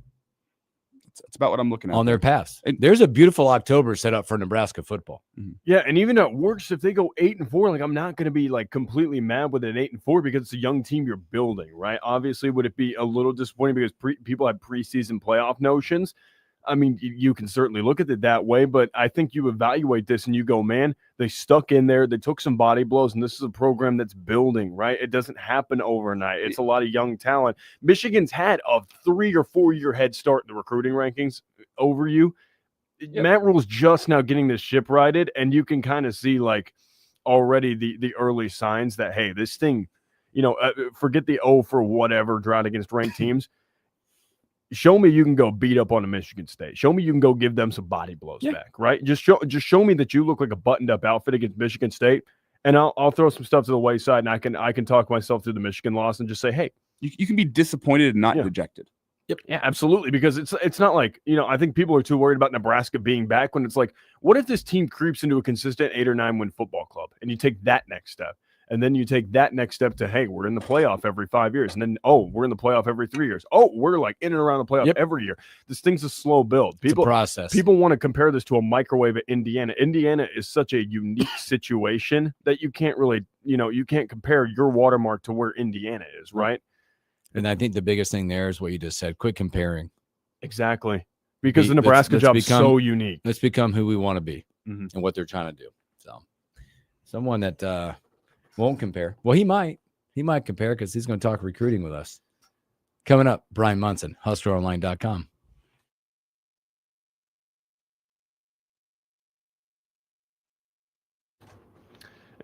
It's about what I'm looking at on their paths. There's a beautiful October set up for Nebraska football. Yeah, and even at worst, if they go 8-4, like I'm not going to be like completely mad with an 8-4 because it's a young team you're building, right? Obviously, would it be a little disappointing because people had preseason playoff notions? I mean, you can certainly look at it that way, but I think you evaluate this and you go, man, they stuck in there. They took some body blows, and this is a program that's building, right? It doesn't happen overnight. It's a lot of young talent. Michigan's had a 3 or 4 year head start in the recruiting rankings over you. Yep. Matt Rule's just now getting this ship righted, and you can kind of see like already the early signs that, hey, this thing, forget the 0 for whatever drought against ranked teams. Show me you can go beat up on a Michigan State. Show me you can go give them some body blows back, right? Just show me that you look like a buttoned up outfit against Michigan State, and I'll throw some stuff to the wayside, and I can talk myself through the Michigan loss and just say, hey, you can be disappointed and not dejected. Yep. Yeah, absolutely. Because it's not like, I think people are too worried about Nebraska being back when it's like, what if this team creeps into a consistent 8 or 9 win football club and you take that next step? And then you take that next step to, hey, we're in the playoff every 5 years. And then, we're in the playoff every 3 years. We're like in and around the playoff every year. This thing's a slow build. It's a process. People want to compare this to a microwave at Indiana. Indiana is such a unique situation that you can't really, you can't compare your watermark to where Indiana is, right? And I think the biggest thing there is what you just said. Quit comparing. Exactly. Because the Nebraska job is so unique. Let's become who we want to be and what they're trying to do. So someone that won't compare. Well, he might compare because he's going to talk recruiting with us. Coming up, Brian Munson, HustlerOnline.com.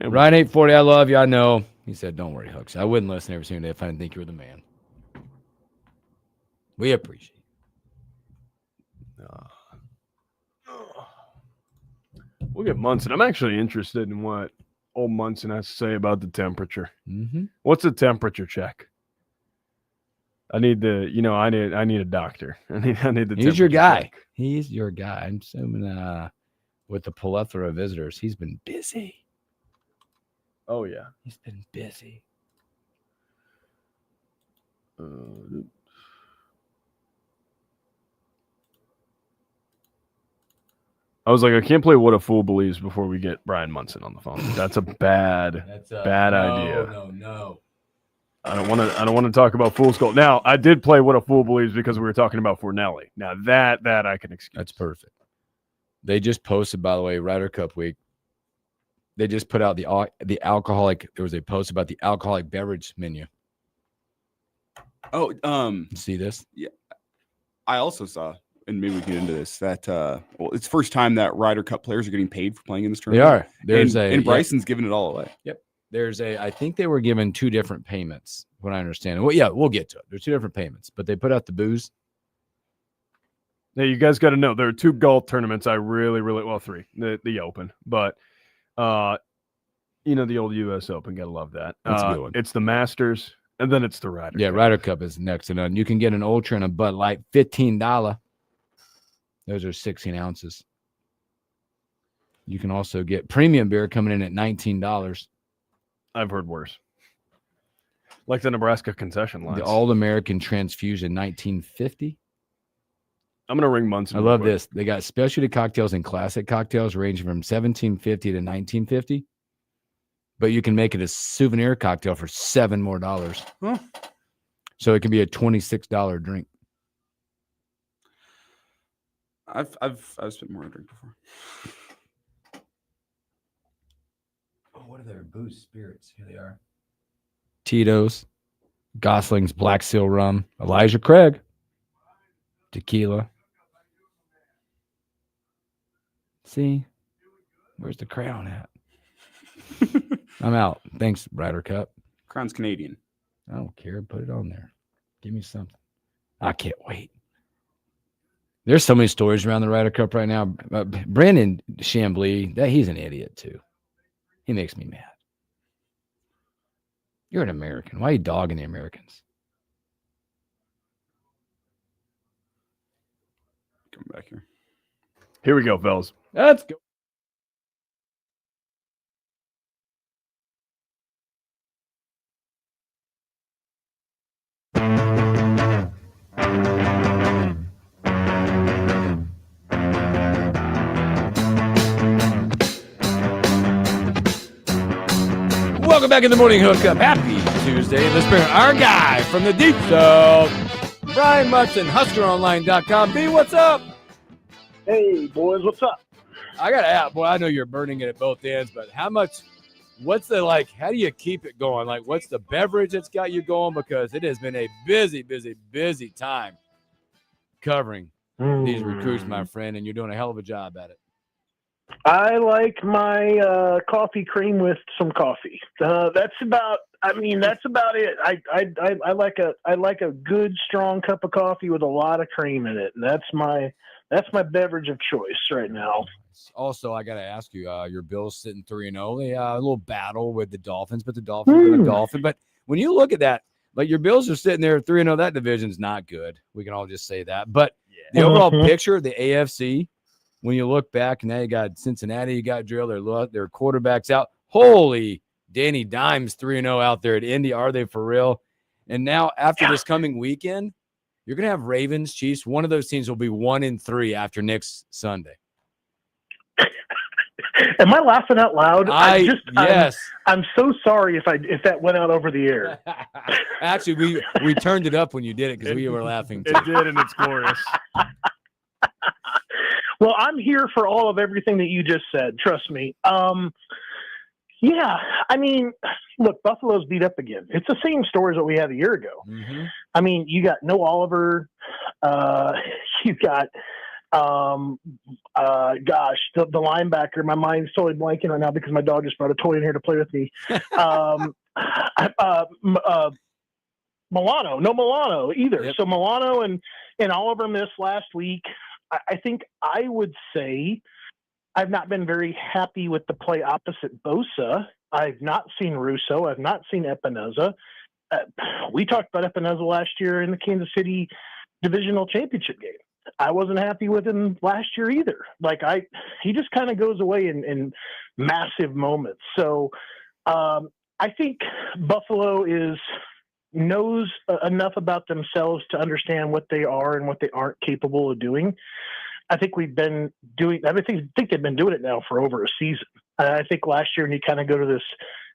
Ryan 840, I love you. I know. He said, don't worry, Hooks. I wouldn't listen every single day if I didn't think you were the man. We appreciate it. We'll get Munson. I'm actually interested in what old Munson has to say about the temperature. Mm-hmm. What's a temperature check? I need I need a doctor. I need the He's your guy. check. He's your guy. I'm assuming with the plethora of visitors, he's been busy. Oh, yeah. He's been busy. I was like, I can't play What a Fool Believes before we get Brian Munson on the phone. That's a bad idea. No. I don't want to talk about Fool's Gold. Now, I did play What a Fool Believes because we were talking about Fornelli. Now that I can excuse. That's perfect. They just posted, by the way, Ryder Cup week. They just put out the alcoholic. There was a post about the alcoholic beverage menu. Oh, see this? Yeah, I also saw, and maybe we can get into this. That it's the first time that Ryder Cup players are getting paid for playing in this They tournament. are. And Bryson's giving it all away. Yep. I think they were given 2 different payments, what I understand. Well, yeah, we'll get to it. There's 2 different payments, but they put out the booze. Now, you guys got to know there are 2 golf tournaments I really, well, 3. The Open, but the old U.S. Open, gotta love that. That's a good one. It's the Masters, and then it's the Ryder. Yeah, Cup. Ryder Cup is next to none. You can get an Ultra and a Bud Light, $15. Those are 16 ounces. You can also get premium beer coming in at $19. I've heard worse. Like the Nebraska concession lines. The All-American Transfusion, $19.50. I'm going to ring Munson. I love this. They got specialty cocktails and classic cocktails ranging from $17.50 to $19.50. But you can make it a souvenir cocktail for $7 more. Huh. So it can be a $26 drink. I've spent more on a drink before. Oh, what are their booze spirits? Here they are. Tito's, Gosling's Black Seal Rum, Elijah Craig, tequila. See, where's the crown at? I'm out. Thanks, Ryder Cup. Crown's Canadian. I don't care. Put it on there. Give me something. I can't wait. There's so many stories around the Ryder Cup right now. Brandon Chambly, he's an idiot too. He makes me mad. You're an American. Why are you dogging the Americans? Come back here. Here we go, fellas. Let's go. Welcome back in the morning hookup. Happy Tuesday. Let's bring our guy from the deep south, Brian Munson, HuskerOnline.com. B, what's up? Hey, boys, what's up? I got to ask, boy, I know you're burning it at both ends, but how do you keep it going? Like, what's the beverage that's got you going? Because it has been a busy, busy, busy time covering these recruits, my friend, and you're doing a hell of a job at it. I like my coffee cream with some coffee. That's about it. I like a good strong cup of coffee with a lot of cream in it, and that's my beverage of choice right now. Also, I got to ask you, your Bills sitting 3-0. They a little battle with the Dolphins, but the Dolphins are the Dolphin. But when you look at that, like your Bills are sitting there 3-0, that division's not good. We can all just say that. But the overall picture, the AFC. When you look back, and now you got Cincinnati, you got Drill, their quarterbacks out. Holy Danny Dimes 3-0 out there at Indy. Are they for real? And now after this coming weekend, you're going to have Ravens, Chiefs. One of those teams will be 1-3 after next Sunday. Am I laughing out loud? Yes. I'm so sorry if that went out over the air. Actually, we turned it up when you did it because we were laughing too. It did, and it's glorious. Well, I'm here for all of everything that you just said. Trust me. Yeah, I mean, look, Buffalo's beat up again. It's the same story as what we had a year ago. Mm-hmm. I mean, you got no Oliver. You got, the linebacker. My mind's totally blanking right now because my dog just brought a toy in here to play with me. Milano. No Milano either. Yep. So Milano and Oliver missed last week. I think I would say I've not been very happy with the play opposite Bosa. I've not seen Russo. I've not seen Epineza. We talked about Epineza last year in the Kansas City divisional championship game. I wasn't happy with him last year either. He just kind of goes away in massive moments. So I think Buffalo is knows enough about themselves to understand what they are and what they aren't capable of doing. I think we've been doing. I think they've been doing it now for over a season. I think last year, when you kind of go to this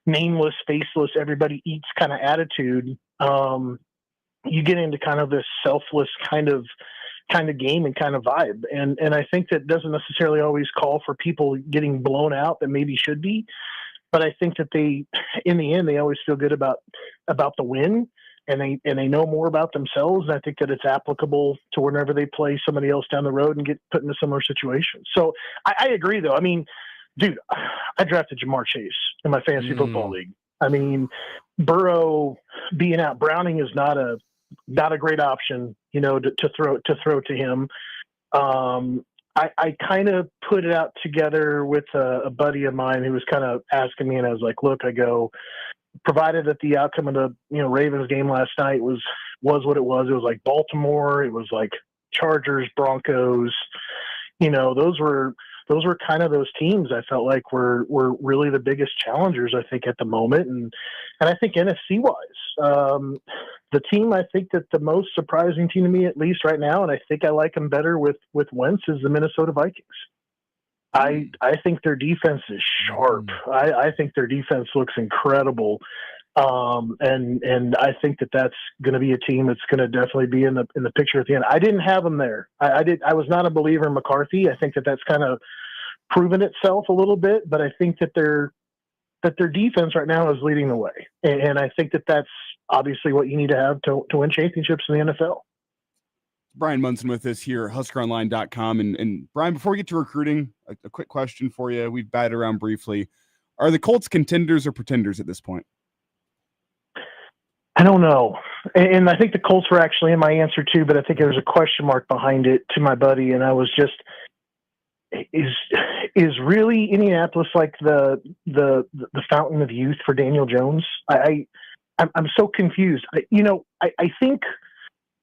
nameless, faceless, everybody eats kind of attitude, you get into kind of this selfless kind of game and kind of vibe. And I think that doesn't necessarily always call for people getting blown out that maybe should be. But I think that they, in the end, they always feel good about the win, and they know more about themselves. And I think that it's applicable to whenever they play somebody else down the road and get put in a similar situation. So I agree, though. I mean, dude, I drafted Jamar Chase in my fantasy football league. I mean, Burrow being out, Browning is not a great option, to throw to him. I kind of put it out together with a buddy of mine who was kind of asking me, and I was like, look, I go, provided that the outcome of the Ravens game last night was what it was. It was like Baltimore, it was like Chargers, Broncos, those were kind of those teams I felt like were really the biggest challengers, I think, at the moment. And I think NFC wise, the team I think that the most surprising team to me, at least right now, and I think I like them better with Wentz, is the Minnesota Vikings. I think their defense is sharp. I think their defense looks incredible. And I think that that's going to be a team that's going to definitely be in the picture at the end. I didn't have them there. I was not a believer in McCarthy. I think that that's kind of proven itself a little bit, but I think that their defense right now is leading the way. And I think that that's obviously what you need to have to win championships in the NFL. Brian Munson with us here, HuskerOnline.com. And Brian, before we get to recruiting, a quick question for you. We've batted around briefly. Are the Colts contenders or pretenders at this point? I don't know. And I think the Colts were actually in my answer too, but I think there was a question mark behind it to my buddy. And I was just, is really Indianapolis like the fountain of youth for Daniel Jones? I'm so confused.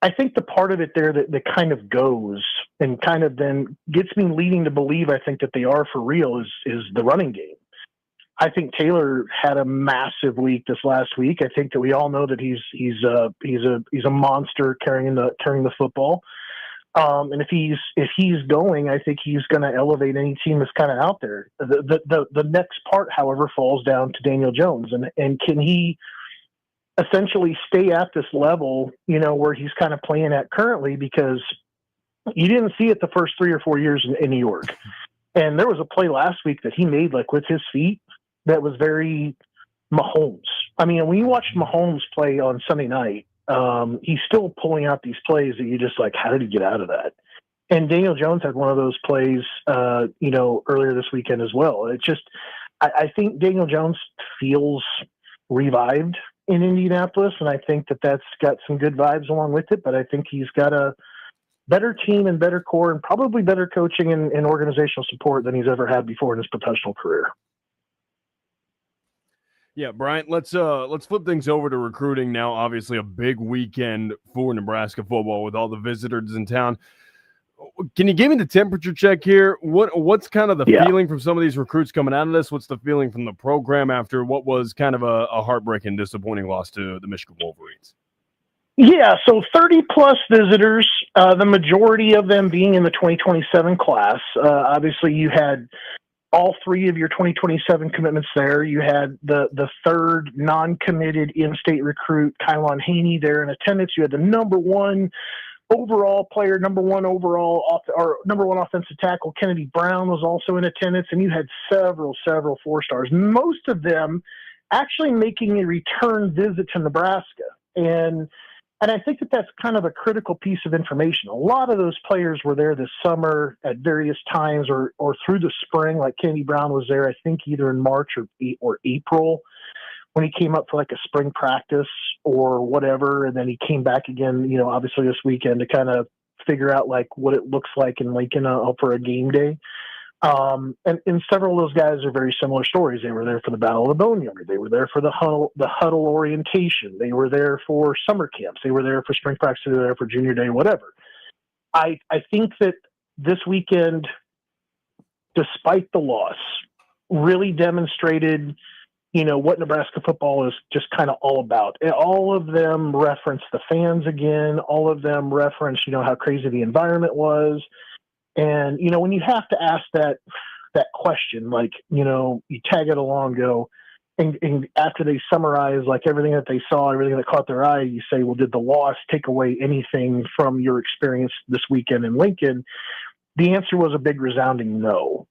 I think the part of it there that kind of goes and kind of then gets me leading to believe I think that they are for real is the running game. I think Taylor had a massive week this last week. I think that we all know that he's a monster carrying the football. And if he's going, I think he's going to elevate any team that's kind of out there. The next part, however, falls down to Daniel Jones, and can he essentially stay at this level, where he's kind of playing at currently, because you didn't see it the first 3 or 4 years in New York. And there was a play last week that he made like with his feet that was very Mahomes. I mean, when you watched Mahomes play on Sunday night, he's still pulling out these plays that you just like, how did he get out of that? And Daniel Jones had one of those plays, earlier this weekend as well. It's just, I think Daniel Jones feels revived in Indianapolis, and I think that that's got some good vibes along with it, but I think he's got a better team and better core and probably better coaching and organizational support than he's ever had before in his professional career. Yeah, Brian, let's flip things over to recruiting now. Obviously a big weekend for Nebraska football with all the visitors in town. Can you give me the temperature check here? What's kind of the feeling from some of these recruits coming out of this? What's the feeling from the program after what was kind of a heartbreaking, disappointing loss to the Michigan Wolverines? Yeah, so 30-plus visitors, the majority of them being in the 2027 class. Obviously, you had all 3 of your 2027 commitments there. You had the third non-committed in-state recruit, Kylon Haney, there in attendance. You had the number 1 overall player, number 1 overall number 1 offensive tackle, Kennedy Brown, was also in attendance, and you had several 4-stars, most of them actually making a return visit to Nebraska. And I think that that's kind of a critical piece of information. A lot of those players were there this summer at various times or through the spring, like Kennedy Brown was there, I think, either in March or April, when he came up for like a spring practice or whatever. And then he came back again, obviously this weekend to kind of figure out like what it looks like in Lincoln for a game day. And several of those guys are very similar stories. They were there for the Battle of the Boneyard. They were there for the huddle orientation. They were there for summer camps. They were there for spring practice. They were there for junior day, whatever. I think that this weekend, despite the loss, really demonstrated what Nebraska football is just kind of all about. And all of them reference the fans again. All of them reference, how crazy the environment was. And, when you have to ask that question, like, you tag it along, go, and after they summarize like everything that they saw, everything that caught their eye, you say, well, did the loss take away anything from your experience this weekend in Lincoln? The answer was a big resounding no.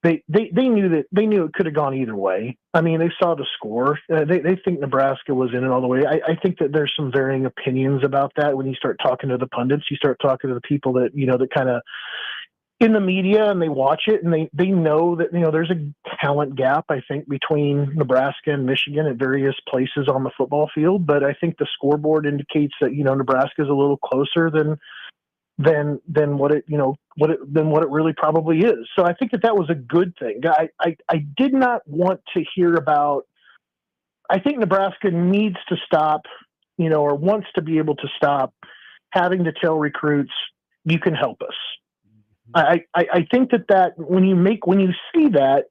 They knew it could have gone either way. I mean, they saw the score. They think Nebraska was in it all the way. I think that there's some varying opinions about that. When you start talking to the pundits, you start talking to the people that, that kind of in the media, and they watch it, and they know that, there's a talent gap, I think, between Nebraska and Michigan at various places on the football field. But I think the scoreboard indicates that, Nebraska is a little closer than what it really probably is. So I think that was a good thing. I did not want to hear about. I think Nebraska needs to stop, or wants to be able to stop having to tell recruits, you can help us. I think that when you see that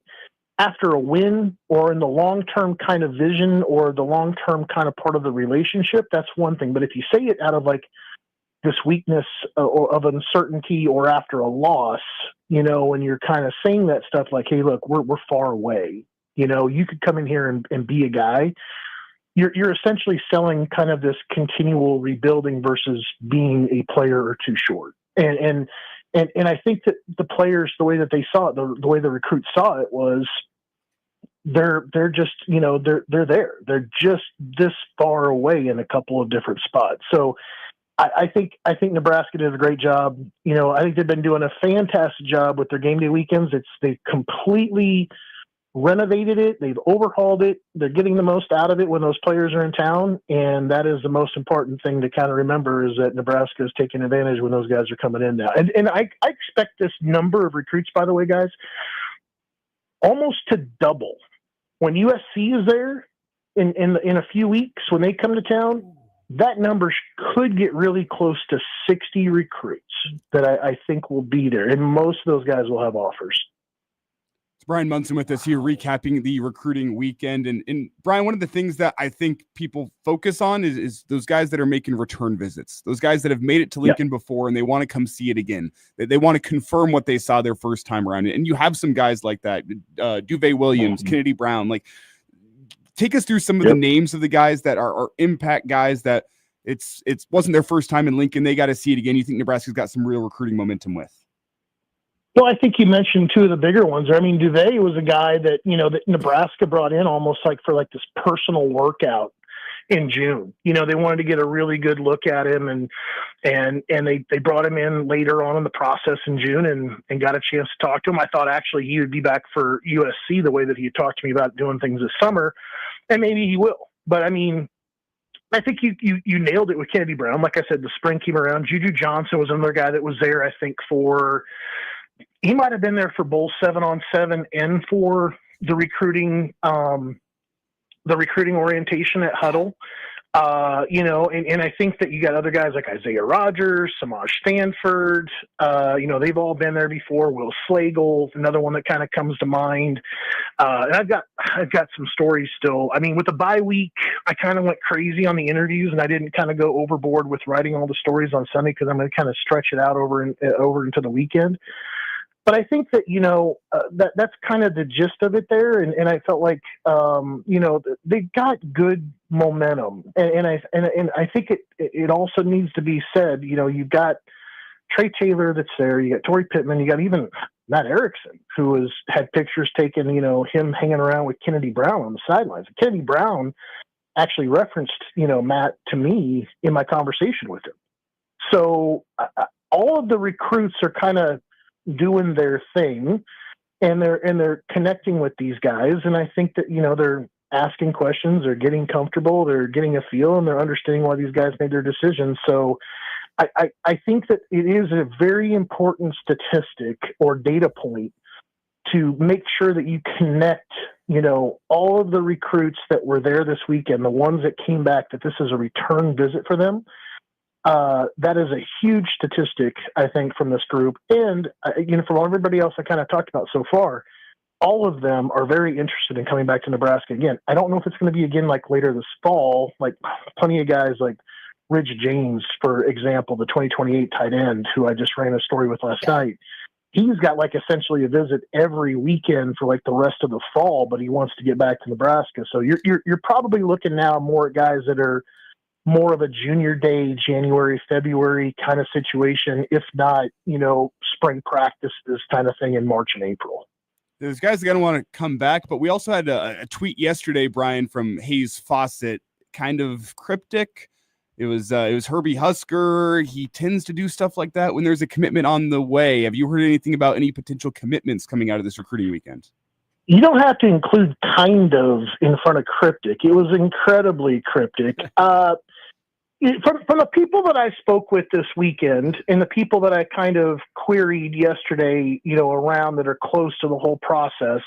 after a win, or in the long-term kind of vision, or the long-term kind of part of the relationship, that's one thing. But if you say it out of like this weakness or of uncertainty, or after a loss, when you're kind of saying that stuff like, hey, look, we're far away, you could come in here and be a guy, you're essentially selling kind of this continual rebuilding versus being a player or two short. And I think that the players, the way that they saw it, the way the recruits saw it was they're just, they're there. They're just this far away in a couple of different spots. So I think Nebraska did a great job. I think they've been doing a fantastic job with their game day weekends. They've completely renovated it. They've overhauled it. They're getting the most out of it when those players are in town. And that is the most important thing to kind of remember, is that Nebraska is taking advantage when those guys are coming in now. And I expect this number of recruits, by the way, guys, almost to double when USC is there in a few weeks. When they come to town, that number could get really close to 60 recruits that I think will be there. And most of those guys will have offers. Brian Munson with us here, recapping the recruiting weekend. And Brian, one of the things that I think people focus on is those guys that are making return visits, those guys that have made it to Lincoln before and they want to come see it again. They want to confirm what they saw their first time around. And you have some guys like that, Duve Williams, Kennedy Brown. Like, take us through some of the names of the guys that are impact guys that it wasn't their first time in Lincoln. They got to see it again. You think Nebraska's got some real recruiting momentum with? Well, I think you mentioned two of the bigger ones. I mean, Duve was a guy that, that Nebraska brought in almost like for like this personal workout in June. They wanted to get a really good look at him, and they brought him in later on in the process in June and got a chance to talk to him. I thought actually he would be back for USC the way that he talked to me about doing things this summer, and maybe he will. But I mean, I think you nailed it with Kennedy Brown. Like I said, the spring came around. Juju Johnson was another guy that was there, I think, he might have been there for both 7-on-7 and for the recruiting orientation at Huddle. And I think that you got other guys like Isaiah Rogers, Samaj Stanford. They've all been there before. Will Slagle, another one that kind of comes to mind. And I've got some stories still. I mean, with the bye week, I kind of went crazy on the interviews, and I didn't kind of go overboard with writing all the stories on Sunday because I'm going to kind of stretch it out over into the weekend. But I think that, that's kind of the gist of it there. And I felt like, they got good momentum. And I think it also needs to be said, you've got Trey Taylor that's there. You got Torrey Pittman. You got even Matt Erickson, who had pictures taken, him hanging around with Kennedy Brown on the sidelines. Kennedy Brown actually referenced, Matt to me in my conversation with him. So all of the recruits are kind of doing their thing, and they're connecting with these guys. And I think that, they're asking questions, they're getting comfortable, they're getting a feel, and they're understanding why these guys made their decisions. So I think that it is a very important statistic or data point to make sure that you connect, all of the recruits that were there this weekend, the ones that came back, that this is a return visit for them. That is a huge statistic, I think, from this group. And, from everybody else I kind of talked about so far, all of them are very interested in coming back to Nebraska again. I don't know if it's going to be again like later this fall. Like plenty of guys like Ridge James, for example, the 2028 tight end who I just ran a story with last night. He's got like essentially a visit every weekend for like the rest of the fall, but he wants to get back to Nebraska. So you're probably looking now more at guys that are more of a junior day, January, February kind of situation, if not, spring practices kind of thing in March and April. There's guys that are going to want to come back, but we also had a tweet yesterday, Brian, from Hayes Fawcett, kind of cryptic. It was Herbie Husker. He tends to do stuff like that when there's a commitment on the way. Have you heard anything about any potential commitments coming out of this recruiting weekend? You don't have to include kind of in front of cryptic. It was incredibly cryptic. From the people that I spoke with this weekend and the people that I kind of queried yesterday, around that are close to the whole process,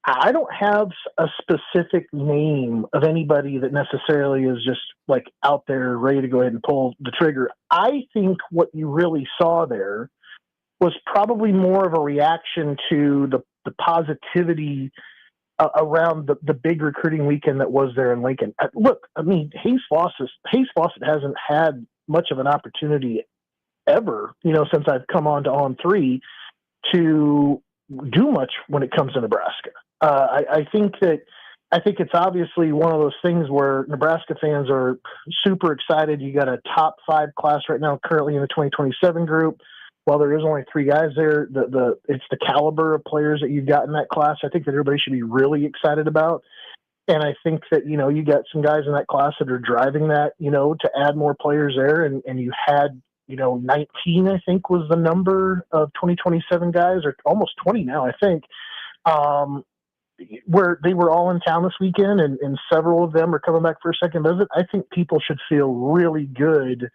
I don't have a specific name of anybody that necessarily is just like out there ready to go ahead and pull the trigger. I think what you really saw there was probably more of a reaction to the positivity around the big recruiting weekend that was there in Lincoln. Look, I mean, Hayes Fawcett hasn't had much of an opportunity ever, since I've come on to On3 to do much when it comes to Nebraska. I think it's obviously one of those things where Nebraska fans are super excited. You got a top 5 class right now currently in the 2027 group. While there is only 3 guys there, it's the caliber of players that you've got in that class. I think that everybody should be really excited about. And I think that, you got some guys in that class that are driving that, to add more players there. And you had, 19, I think, was the number of 2027 guys, or almost 20 now, I think, where they were all in town this weekend, and several of them are coming back for a second visit. I think people should feel really good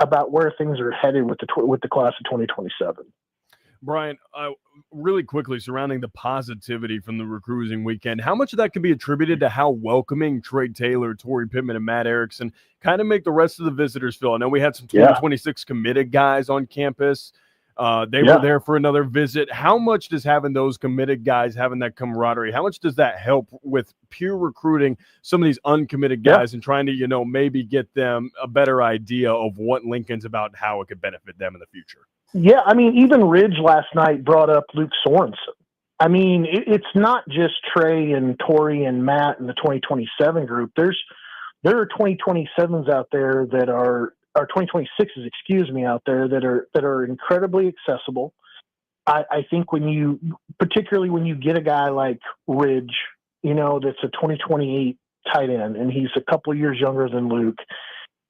about where things are headed with the class of 2027. Brian, really quickly surrounding the positivity from the recruiting weekend, how much of that can be attributed to how welcoming Trey Taylor, Torrey Pittman, and Matt Erickson kind of make the rest of the visitors feel? I know we had some 2026 committed guys on campus. They were there for another visit. How much does having those committed guys, having that camaraderie, how much does that help with pure recruiting some of these uncommitted guys and trying to, maybe get them a better idea of what Lincoln's about and how it could benefit them in the future? Yeah, I mean, even Ridge last night brought up Luke Sorensen. I mean, it's not just Trey and Torrey and Matt in the 2027 group. There are 2027s out there that are 2026s, out there that are incredibly accessible. I think particularly when you get a guy like Ridge, that's a 2028 tight end, and he's a couple of years younger than Luke,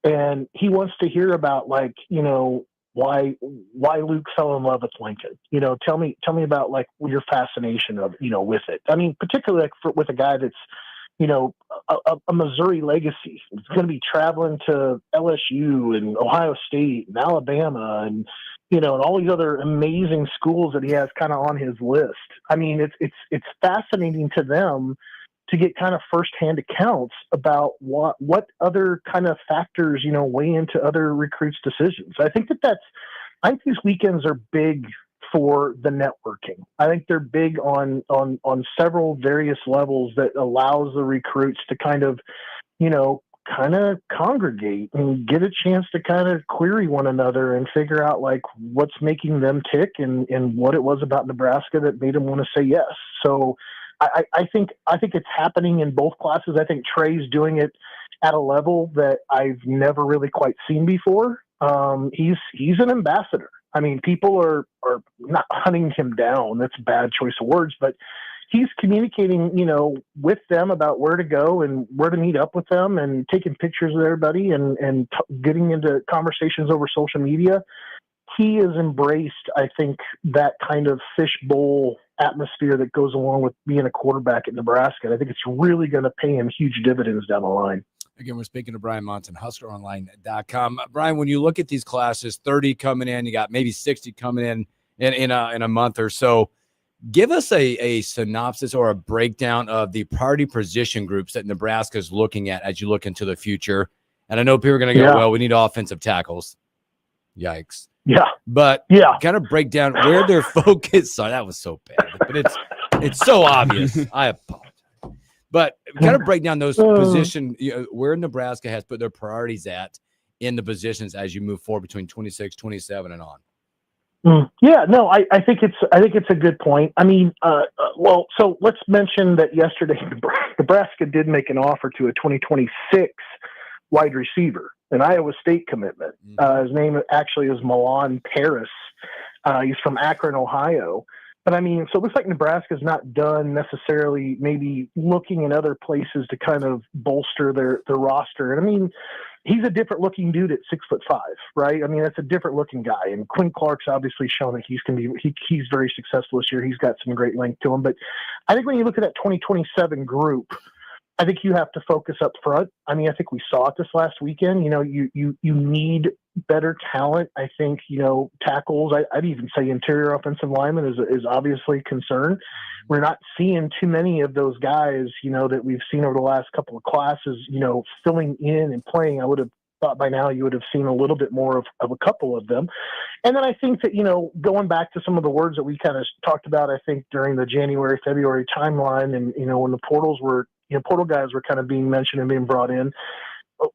and he wants to hear about why Luke fell in love with Lincoln. Tell me about like your fascination of with it. I mean, particularly with a guy that's a Missouri legacy. He's going to be traveling to LSU and Ohio State and Alabama and and all these other amazing schools that he has kind of on his list. I mean, it's fascinating to them to get kind of firsthand accounts about what other kind of factors, weigh into other recruits' decisions. I think these weekends are big for the networking. I think they're big on several various levels that allows the recruits to kind of congregate and get a chance to kind of query one another and figure out like what's making them tick and what it was about Nebraska that made them want to say yes. So I think it's happening in both classes. I think Trey's doing it at a level that I've never really quite seen before. He's an ambassador. I mean, people are not hunting him down. That's a bad choice of words, but he's communicating, with them about where to go and where to meet up with them and taking pictures with everybody and getting into conversations over social media. He has embraced, I think, that kind of fishbowl atmosphere that goes along with being a quarterback at Nebraska. And I think it's really going to pay him huge dividends down the line. Again, we're speaking to Brian Monson, HuskerOnline.com. Brian, when you look at these classes, 30 coming in, you got maybe 60 coming in a month or so. Give us a synopsis or a breakdown of the priority position groups that Nebraska is looking at as you look into the future. And I know people are going to go, well, we need offensive tackles. Yikes. Yeah. But kind of break down where their focus. Sorry, that was so bad. But It's so obvious. I apologize. But kind of break down those position, where Nebraska has put their priorities at in the positions as you move forward between 26, 27 and on. Yeah, no, I think it's a good point. I mean, well, so let's mention that yesterday Nebraska did make an offer to a 2026 wide receiver, an Iowa State commitment. His name actually is Milan Paris. He's from Akron, Ohio. But I mean, so it looks like Nebraska's not done necessarily maybe looking in other places to kind of bolster their roster. And I mean, he's a different looking dude at 6'5", right? I mean, that's a different looking guy. And Quinn Clark's obviously shown that he's very successful this year. He's got some great length to him. But I think when you look at that 2027 group, I think you have to focus up front. I mean, I think we saw it this last weekend. You need better talent. I think, tackles, I'd even say interior offensive lineman is obviously a concern. We're not seeing too many of those guys, that we've seen over the last couple of classes, filling in and playing. I would have thought by now you would have seen a little bit more of a couple of them. And then I think that, going back to some of the words that we kind of talked about, I think during the January, February timeline and, when the portal guys were kind of being mentioned and being brought in,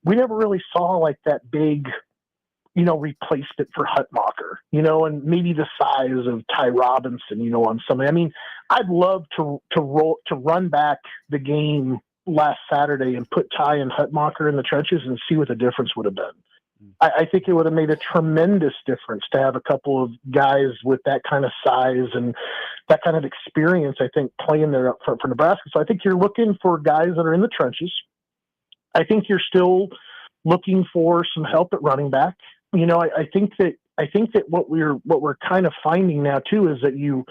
we never really saw like that big, replacement for Hutmacher, and maybe the size of Ty Robinson, on somebody. I mean, I'd love to run back the game last Saturday and put Ty and Hutmacher in the trenches and see what the difference would have been. I think it would have made a tremendous difference to have a couple of guys with that kind of size and that kind of experience, I think, playing there up front for Nebraska. So I think you're looking for guys that are in the trenches. I think you're still looking for some help at running back. I think that what we're kind of finding now too is that you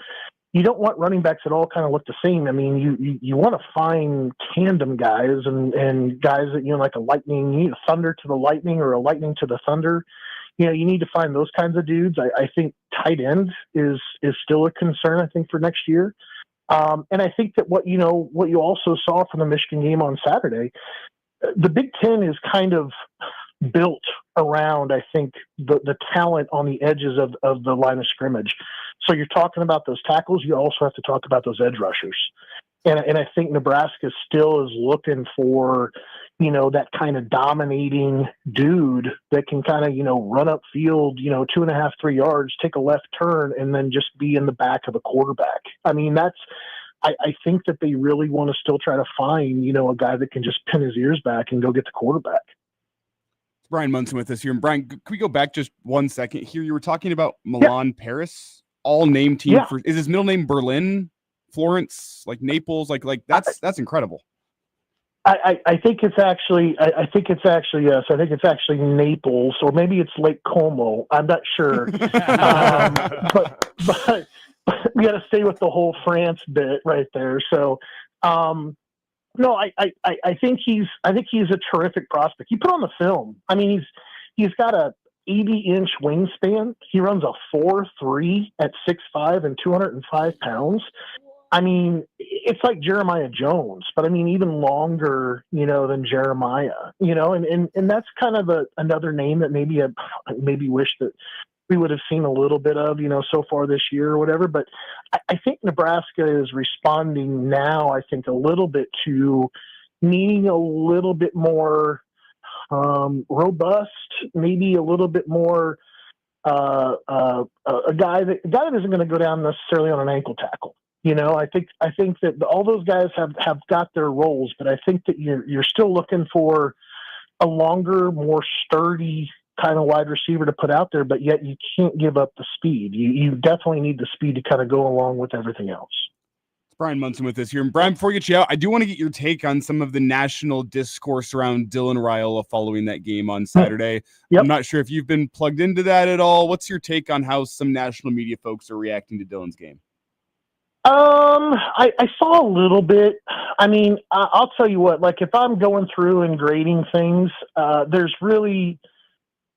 don't want running backs that all kind of look the same. I mean, you want to find tandem guys and guys that, like a lightning, you need a thunder to the lightning or a lightning to the thunder. You need to find those kinds of dudes. I think tight end is still a concern, I think, for next year. And I think that what you also saw from the Michigan game on Saturday, the Big Ten is kind of built around, I think, the talent on the edges of the line of scrimmage. So you're talking about those tackles. You also have to talk about those edge rushers. And I think Nebraska still is looking for, that kind of dominating dude that can kind of, run up field, 2.5, 3 yards, take a left turn, and then just be in the back of a quarterback. I mean, I think that they really want to still try to find, a guy that can just pin his ears back and go get the quarterback. Brian Munson with us here. And Brian, can we go back just 1 second here? You were talking about Milan Paris, all name team is his middle name Berlin, Florence, like Naples, like that's incredible. I think it's actually yes. I think it's actually Naples, or maybe it's Lake Como. I'm not sure. But we got to stay with the whole France bit right there. So, no, I think he's a terrific prospect. He put on the film. I mean, he's got a 80-inch wingspan. He runs a 4.3 at 6'5" and 205 pounds. I mean, it's like Jeremiah Jones, but I mean, even longer, than Jeremiah, and that's kind of another name that maybe wish that we would have seen a little bit of, so far this year or whatever. But I think Nebraska is responding now, I think, a little bit to needing a little bit more robust, maybe a little bit more a guy that isn't going to go down necessarily on an ankle tackle. I think that all those guys have got their roles, but I think that you're still looking for a longer, more sturdy kind of wide receiver to put out there, but yet you can't give up the speed. You definitely need the speed to kind of go along with everything else. It's Brian Munson with us here. And Brian, before we get you out, I do want to get your take on some of the national discourse around Dylan Raiola following that game on Saturday. Yep. I'm not sure if you've been plugged into that at all. What's your take on how some national media folks are reacting to Dylan's game? I saw a little bit. I mean, I'll tell you what, like if I'm going through and grading things, there's really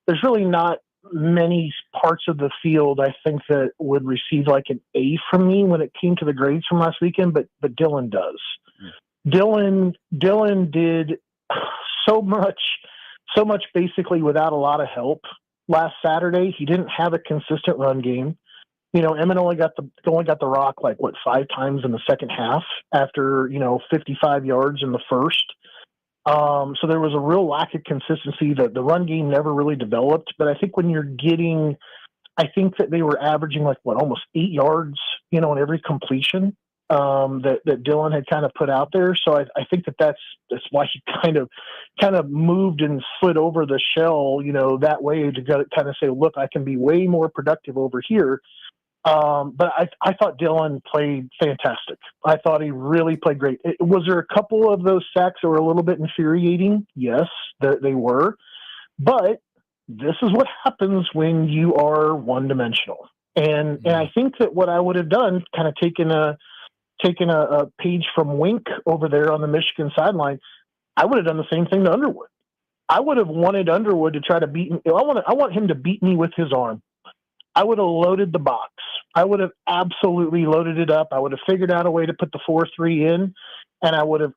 not many parts of the field I think that would receive like an A from me when it came to the grades from last weekend, but Dylan does. Dylan did so much basically without a lot of help last Saturday. He didn't have a consistent run game. Emmett only got the rock like 5 times in the second half after 55 yards in the first. So there was a real lack of consistency. The run game never really developed. But I think when you're getting, I think that they were averaging almost 8 yards, in every completion that Dylan had kind of put out there. So I think that's why he kind of moved and slid over the shell, that way to kind of say, look, I can be way more productive over here. But I thought Dylan played fantastic. I thought he really played great. Was there a couple of those sacks that were a little bit infuriating? Yes, they were. But this is what happens when you are one-dimensional. And I think that what I would have done, kind of taken a page from Wink over there on the Michigan sideline, I would have done the same thing to Underwood. I would have wanted Underwood to try to beat me. I want him to beat me with his arm. I would have loaded the box. I would have absolutely loaded it up. I would have figured out a way to put the 4-3 in, and I would have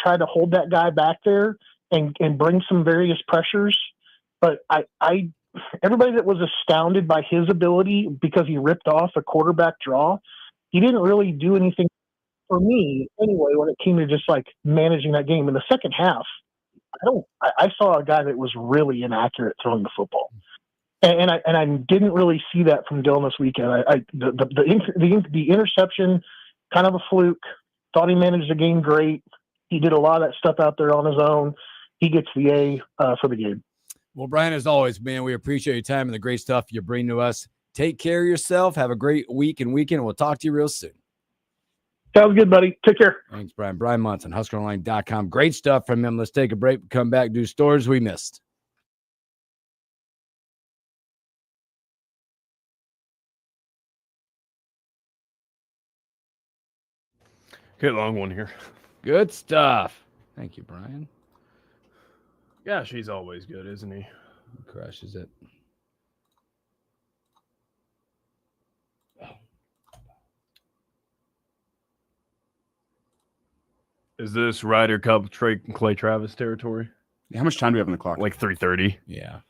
tried to hold that guy back there and bring some various pressures. But everybody that was astounded by his ability because he ripped off a quarterback draw, he didn't really do anything for me anyway when it came to just managing that game. In the second half, I saw a guy that was really inaccurate throwing the football. And I didn't really see that from Dylan this weekend. The interception, kind of a fluke. Thought he managed the game great. He did a lot of that stuff out there on his own. He gets the A for the game. Well, Brian, as always, man, we appreciate your time and the great stuff you bring to us. Take care of yourself. Have a great week and weekend. We'll talk to you real soon. Sounds good, buddy. Take care. Thanks, Brian. Brian Munson, HuskerOnline.com. Great stuff from him. Let's take a break. Come back, do stories we missed. Okay, long one here. Good stuff. Thank you, Brian. Yeah, she's always good, isn't he? He crushes it. Is this Ryder Cup Clay Travis territory? How much time do we have on the clock? 3:30. Yeah.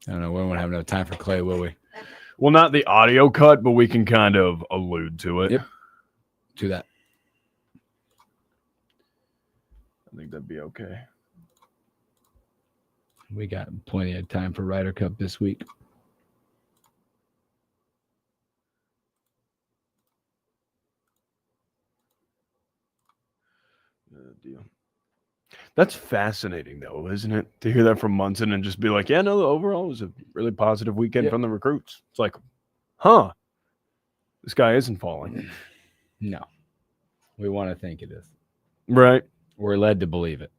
I don't know. We won't have enough time for Clay, will we? Well, not the audio cut, but we can kind of allude to it. Yep. To that. I think that'd be okay. We got plenty of time for Ryder Cup this week. Deal. That's fascinating, though, isn't it? To hear that from Munson and just be like, yeah, no, overall it was a really positive weekend from the recruits. It's like, huh, this guy isn't falling. No. We want to think it is. Right. We're led to believe it.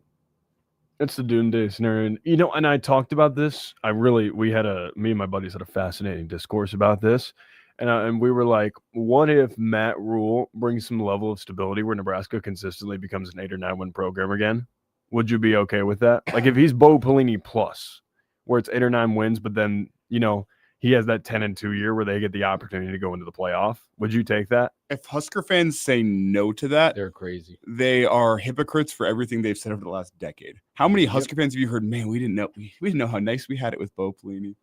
It's the doomsday scenario. And I talked about this. Me and my buddies had a fascinating discourse about this. And we were like, what if Matt Rule brings some level of stability where Nebraska consistently becomes an 8 or 9 win program again? Would you be okay with that? Like if he's Bo Pelini plus, where it's 8 or 9 wins, but then, he has that 10-2 year where they get the opportunity to go into the playoff. Would you take that? If Husker fans say no to that, they're crazy. They are hypocrites for everything they've said over the last decade. How many Husker fans have you heard? Man, we didn't know how nice we had it with Bo Pelini.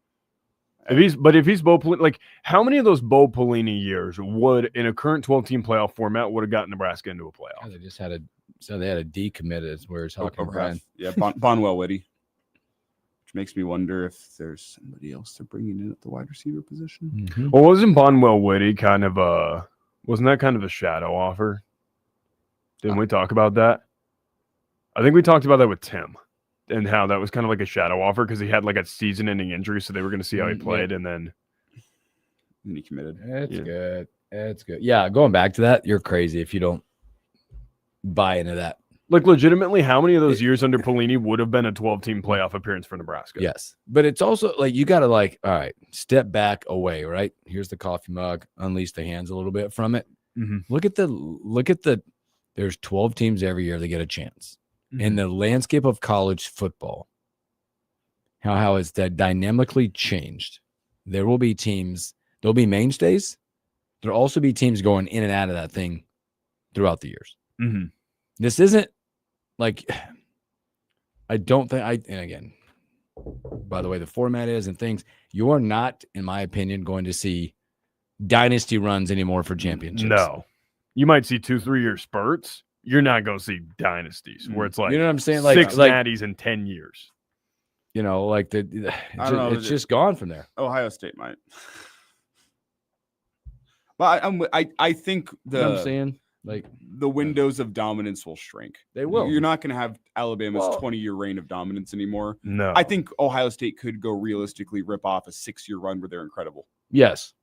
If he's Bo Pelini, how many of those Bo Pelini years would, in a current 12-team playoff format, would have gotten Nebraska into a playoff? They just had they had a decommitted where it's talking about. Yeah, Bonwell Whitty. Which makes me wonder if there's somebody else they're bringing in at the wide receiver position. Mm-hmm. Well, wasn't Bonwell Whitty wasn't that kind of a shadow offer? Didn't we talk about that? I think we talked about that with Tim and how that was kind of like a shadow offer because he had a season-ending injury, so they were going to see how he played, and then he committed. It's good. It's good. Yeah, going back to that, you're crazy if you don't buy into that. Legitimately, how many of those years under Pelini would have been a 12-team playoff appearance for Nebraska? Yes. But it's also you got to all right, step back away, right? Here's the coffee mug, unleash the hands a little bit from it. Mm-hmm. Look at the there's 12 teams every year that get a chance. Mm-hmm. In the landscape of college football, how it's that dynamically changed. There will be teams, there'll be mainstays. There'll also be teams going in and out of that thing throughout the years. Mm-hmm. This isn't I don't think and again, by the way, the format is and things, you are not, in my opinion, going to see dynasty runs anymore for championships. No. You might see 2-3 year spurts. You're not going to see dynasties where it's like, you know what I'm saying? Six natties in 10 years. You know, like it's just gone from there. Ohio State might. But I think You know what I'm saying? Like the windows of dominance will shrink. They will. You're not going to have Alabama's 20-year reign of dominance anymore. No. I think Ohio State could go realistically rip off a 6-year run where they're incredible. Yes,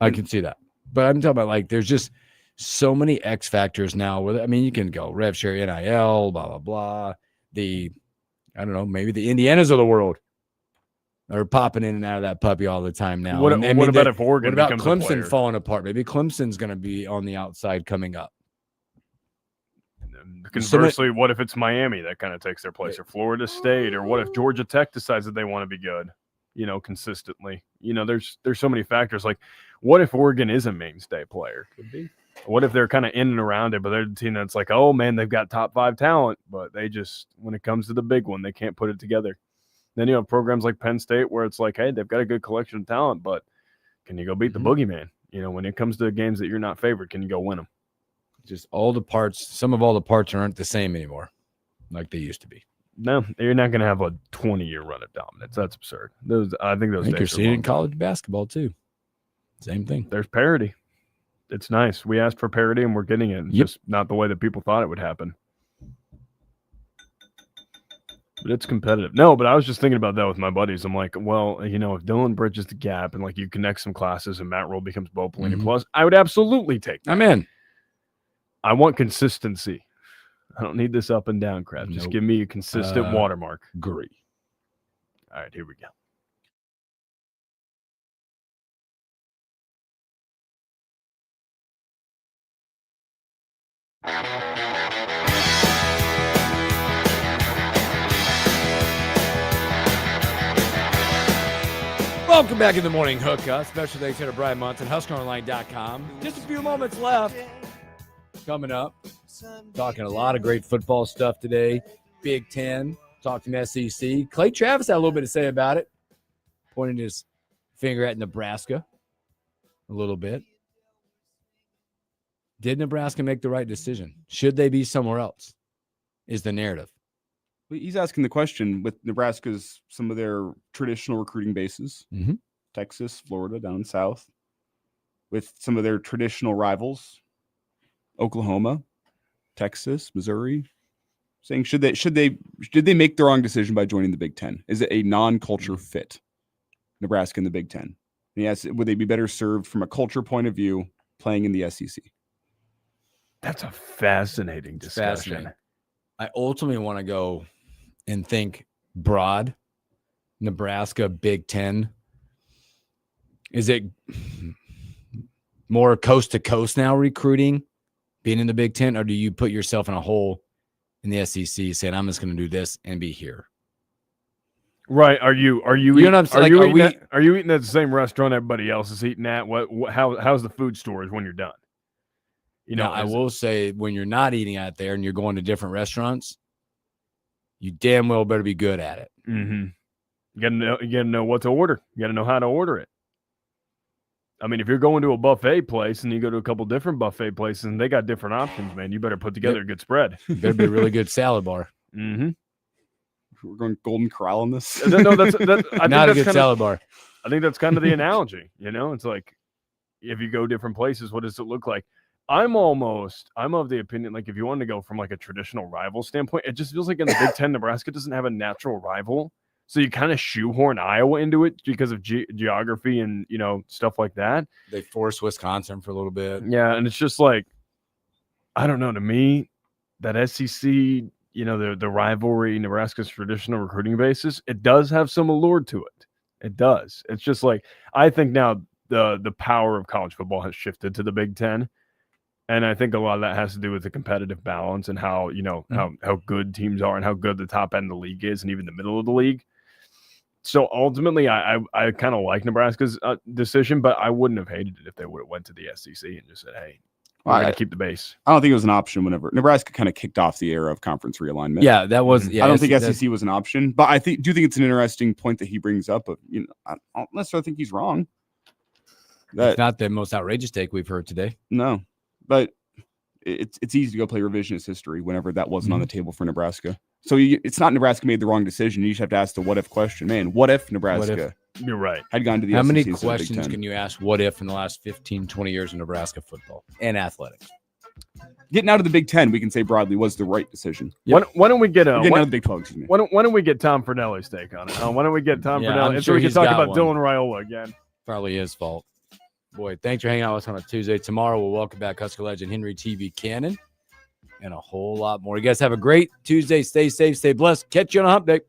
I can see that. But I'm talking about like there's just so many X factors now. Where I mean, you can go rev share, NIL, blah blah blah. I don't know, maybe the Indianas of the world are popping in and out of that puppy all the time now. What about if Oregon? What about becomes a Clemson player? falling apart? Maybe Clemson's going to be on the outside coming up. Conversely, what if it's Miami that kind of takes their place, or Florida State, or what if Georgia Tech decides that they want to be good, consistently? There's so many factors. Like, what if Oregon is a mainstay player? Could be. What if they're kind of in and around it, but they're the team that's like, oh man, they've got top 5 talent, but they just, when it comes to the big one, they can't put it together. Then you have programs like Penn State where it's like, hey, they've got a good collection of talent, but can you go beat the boogeyman? When it comes to games that you're not favored, can you go win them? Just all the parts, some of all the parts aren't the same anymore, like they used to be. No, you're not going to have a 20-year run of dominance. That's absurd. I think you're days seeing it in college basketball too. Same thing. There's parity. It's nice. We asked for parity and we're getting it. It's just not the way that people thought it would happen. But it's competitive. No, but I was just thinking about that with my buddies. I'm like, well, if Dylan bridges the gap and like you connect some classes and Matt Roll becomes Bo Pelini plus, I would absolutely take that. I'm in. I want consistency. I don't need this up and down crap. Just give me a consistent watermark. Agree. All right, here we go. Welcome back in the morning hookup. Special thanks to Brian Munson, HuskerOnline.com. Just a few moments left. Coming up, talking a lot of great football stuff today. Big Ten, talking SEC. Clay Travis had a little bit to say about it, pointing his finger at Nebraska a little bit. Did Nebraska make the right decision? Should they be somewhere else? Is the narrative. He's asking the question with Nebraska's, some of their traditional recruiting bases, Texas, Florida, down south, with some of their traditional rivals, Oklahoma, Texas, Missouri, saying did they make the wrong decision by joining the Big Ten? Is it a non-culture fit, Nebraska in the Big Ten? And yes, would they be better served from a culture point of view playing in the SEC? That's a fascinating discussion. Fascinating. I ultimately want to go and think broad, Nebraska, Big Ten. Is it more coast to coast now recruiting, being in the Big Ten, or do you put yourself in a hole in the SEC saying, I'm just going to do this and be here? Right. Are you know what I'm saying? Are you eating at the same restaurant everybody else is eating at? How's the food stores when you're done? I will say when you're not eating out there and you're going to different restaurants, you damn well better be good at it. Mm-hmm. You gotta know what to order. You gotta know how to order it. I mean, if you're going to a buffet place and you go to a couple different buffet places and they got different options, man, you better put together a good spread. Better be a really good salad bar. Mm-hmm. We're going Golden Corral on this. No, that's not a good salad bar. I think that's kind of the analogy. It's like if you go different places, what does it look like? I'm of the opinion, like if you want to go from like a traditional rival standpoint, it just feels like in the Big Ten, Nebraska doesn't have a natural rival. So you kind of shoehorn Iowa into it because of geography and, stuff like that. They forced Wisconsin for a little bit. Yeah. And it's just like, I don't know, to me, that SEC, the rivalry, Nebraska's traditional recruiting basis, it does have some allure to it. It does. It's just like, I think now the power of college football has shifted to the Big Ten. And I think a lot of that has to do with the competitive balance and how, how good teams are and how good the top end of the league is and even the middle of the league. So ultimately, I kind of like Nebraska's decision, but I wouldn't have hated it if they would have went to the SEC and just said, hey, We're going to keep the base. I don't think it was an option whenever Nebraska kind of kicked off the era of conference realignment. Yeah, that was. Yeah, I don't think SEC was an option, but I do think it's an interesting point that he brings up. Of, I don't necessarily think he's wrong. It's not the most outrageous take we've heard today. No, but it's easy to go play revisionist history whenever that wasn't on the table for Nebraska. So it's not Nebraska made the wrong decision. You just have to ask the what if question. Man, what if Nebraska? You're right. Had gone to the How SEC many instead of Big questions Ten? can you ask what if in the last 15, 20 years in Nebraska football and athletics? Getting out of the Big Ten, we can say broadly, was the right decision. Why don't we get getting out of the Big 12? Excuse me. Why don't we get Tom Fernelli's take on it? Why don't we get Tom Fernelli? I'm So we can he's talk got about one. Dylan Raiola again. Probably his fault. Boy, thanks for hanging out with us on a Tuesday. Tomorrow we'll welcome back Husker legend Henry TV Cannon and a whole lot more. You guys have a great Tuesday. Stay safe, stay blessed. Catch you on a hump day.